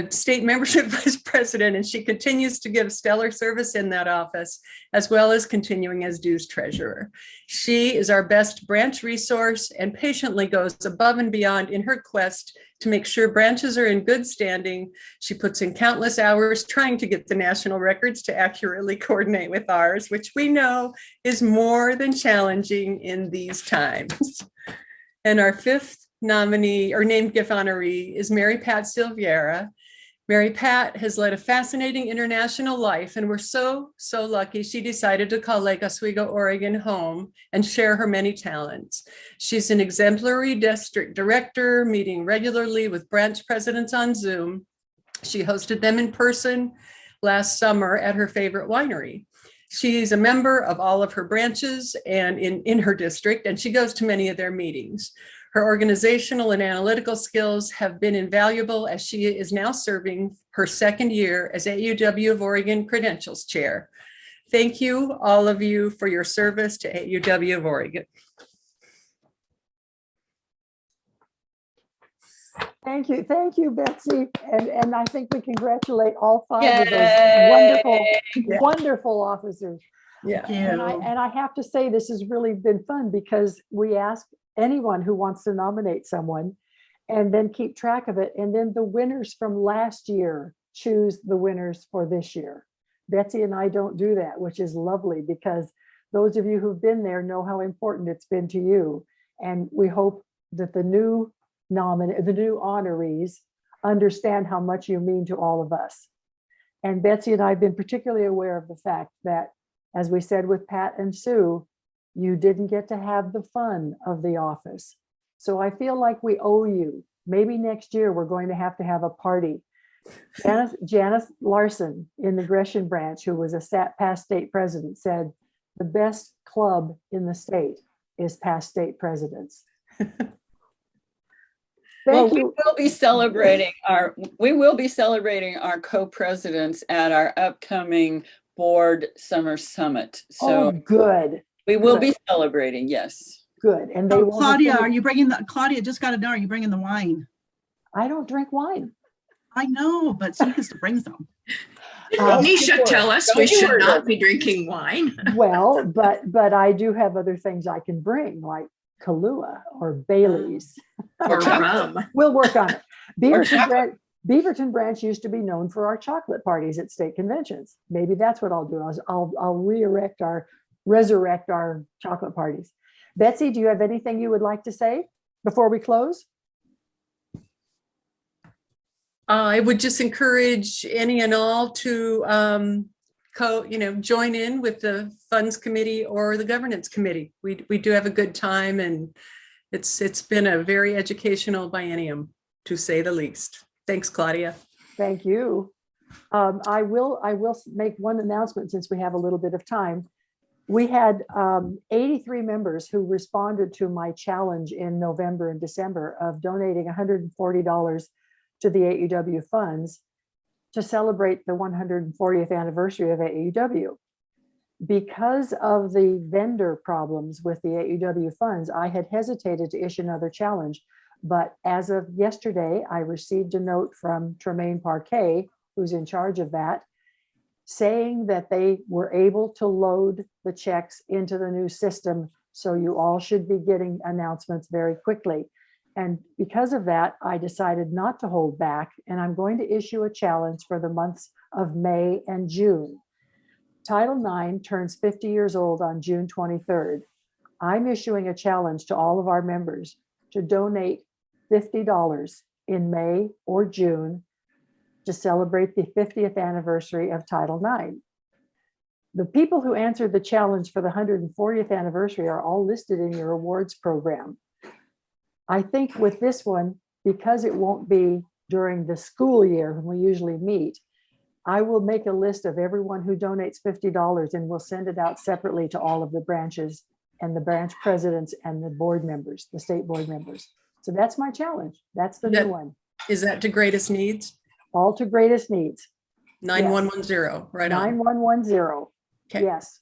state membership vice president, and she continues to give stellar service in that office, as well as continuing as dues treasurer. She is our best branch resource and patiently goes above and beyond in her quest to make sure branches are in good standing. She puts in countless hours trying to get the national records to accurately coordinate with ours, which we know is more than challenging in these times. And our fifth nominee or named gift honoree is Mary Pat Silviera. Mary Pat has led a fascinating international life, and we're so lucky she decided to call Lake Oswego, Oregon home and share her many talents. She's an exemplary district director, meeting regularly with branch presidents on Zoom. She hosted them in person last summer at her favorite winery. She's a member of all of her branches and in her district, and she goes to many of their meetings. Her organizational and analytical skills have been invaluable as she is now serving her second year as AAUW of Oregon Credentials Chair. Thank you, all of you, for your service to AAUW of Oregon. Thank you, Betsy. And I think we congratulate all five of those wonderful officers. Yeah. And I have to say, this has really been fun because we ask anyone who wants to nominate someone and then keep track of it. And then the winners from last year choose the winners for this year. Betsy and I don't do that, which is lovely because those of you who've been there know how important it's been to you. And we hope that the new honorees understand how much you mean to all of us. And Betsy and I have been particularly aware of the fact that, as we said with Pat and Sue, you didn't get to have the fun of the office. So I feel like we owe you. Maybe next year we're going to have a party. Janice Larson in the Gresham branch, who was a past state president, said the best club in the state is past state presidents. Well, we will be celebrating our co-presidents at our upcoming board summer summit. So good. We will be celebrating, yes. Good. And Claudia, are you bringing Claudia, just got to know, are you bringing the wine? I don't drink wine. I know, but Sue gets to bring some. Didn't Nisha tell us we should not be drinking wine? Well, but I do have other things I can bring, like Kahlua or Bailey's. Or rum. We'll work on it. Beaverton Branch used to be known for our chocolate parties at state conventions. Maybe that's what I'll do. I'll resurrect our chocolate parties. Betsy, do you have anything you would like to say before we close? I would just encourage any and all to join in with the funds committee or the governance committee. We do have a good time, and it's been a very educational biennium, to say the least. Thanks, Claudia. Thank you. I will make one announcement since we have a little bit of time. We had 83 members who responded to my challenge in November and December of donating $140 to the AAUW funds to celebrate the 140th anniversary of AAUW. Because of the vendor problems with the AAUW funds, I had hesitated to issue another challenge. But as of yesterday, I received a note from Tremaine Parquet, who's in charge of that, saying that they were able to load the checks into the new system. So you all should be getting announcements very quickly. And because of that, I decided not to hold back, and I'm going to issue a challenge for the months of May and June. Title IX turns 50 years old on June 23rd. I'm issuing a challenge to all of our members to donate $50 in May or June to celebrate the 50th anniversary of Title IX. The people who answered the challenge for the 140th anniversary are all listed in your awards program. I think with this one, because it won't be during the school year when we usually meet, I will make a list of everyone who donates $50 and we'll send it out separately to all of the branches and the branch presidents and the board members, the state board members. So that's my challenge. That's the new one. Is that to greatest needs? All to greatest needs. 9110, right on. 9110. Okay. Yes.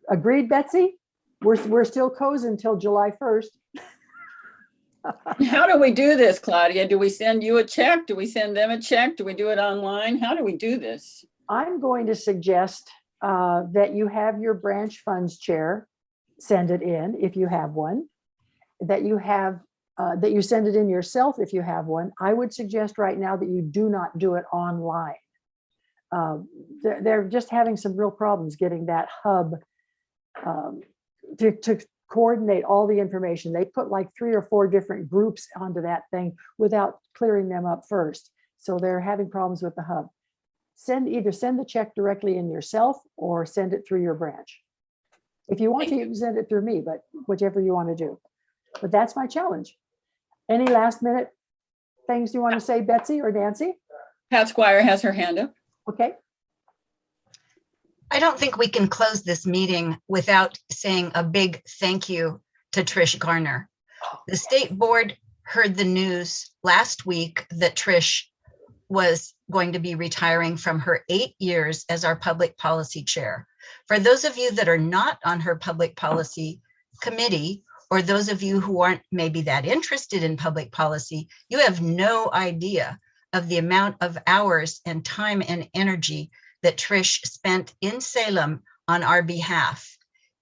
Agreed, Betsy? We're still cozy until July 1st. How do we do this, Claudia? Do we send you a check? Do we send them a check? Do we do it online? How do we do this? I'm going to suggest that you have your branch funds chair send it in if you have one, that you send it in yourself if you have one. I would suggest right now that you do not do it online. They're just having some real problems getting that hub to coordinate all the information. They put like 3 or 4 different groups onto that thing without clearing them up first. So they're having problems with the hub. Either send the check directly in yourself or send it through your branch. If you want to, you can send it through me, but whichever you want to do. But that's my challenge. Any last minute things you want to say, Betsy or Nancy? Pat Squire has her hand up. Okay. I don't think we can close this meeting without saying a big thank you to Trish Garner. The state board heard the news last week that Trish was going to be retiring from her 8 years as our public policy chair. For those of you that are not on her public policy committee, or those of you who aren't maybe that interested in public policy, you have no idea of the amount of hours and time and energy that Trish spent in Salem on our behalf.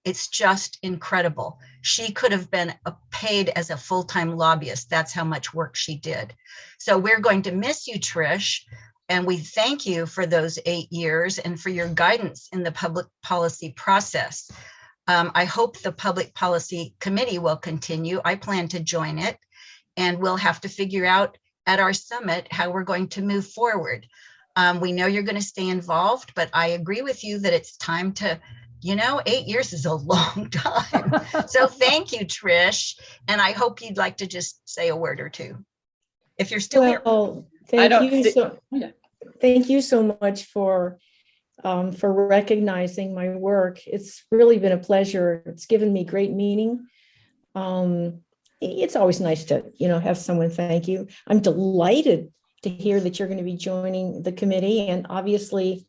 It's just incredible. She could have been paid as a full-time lobbyist. That's how much work she did. So we're going to miss you, Trish, and we thank you for those 8 years and for your guidance in the public policy process. I hope the Public Policy Committee will continue. I plan to join it, and we'll have to figure out at our summit how we're going to move forward. We know you're going to stay involved, but I agree with you that it's time to, 8 years is a long time. So thank you, Trish. And I hope you'd like to just say a word or two, if you're still here. Thank you so much for recognizing my work. It's really been a pleasure. It's given me great meaning. It's always nice to, have someone thank you. I'm delighted to hear that you're going to be joining the committee, and obviously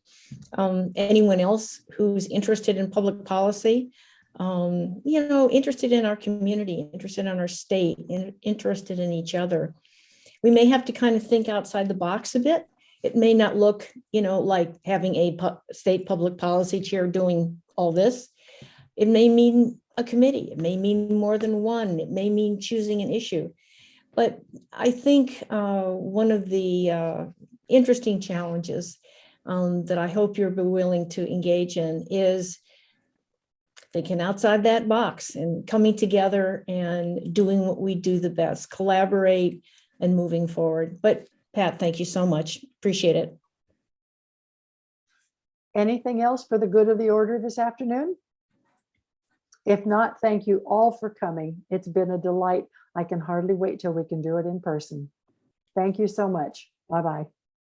anyone else who's interested in public policy, interested in our community, interested in our state, interested in each other. We may have to kind of think outside the box a bit. It may not look, like having a state public policy chair doing all this. It may mean a committee. It may mean more than one. It may mean choosing an issue. But I think one of the interesting challenges that I hope you'll be willing to engage in is thinking outside that box and coming together and doing what we do the best, collaborate and moving forward. But Pat, thank you so much. Appreciate it. Anything else for the good of the order this afternoon? If not, thank you all for coming. It's been a delight. I can hardly wait till we can do it in person. Thank you so much. Bye-bye.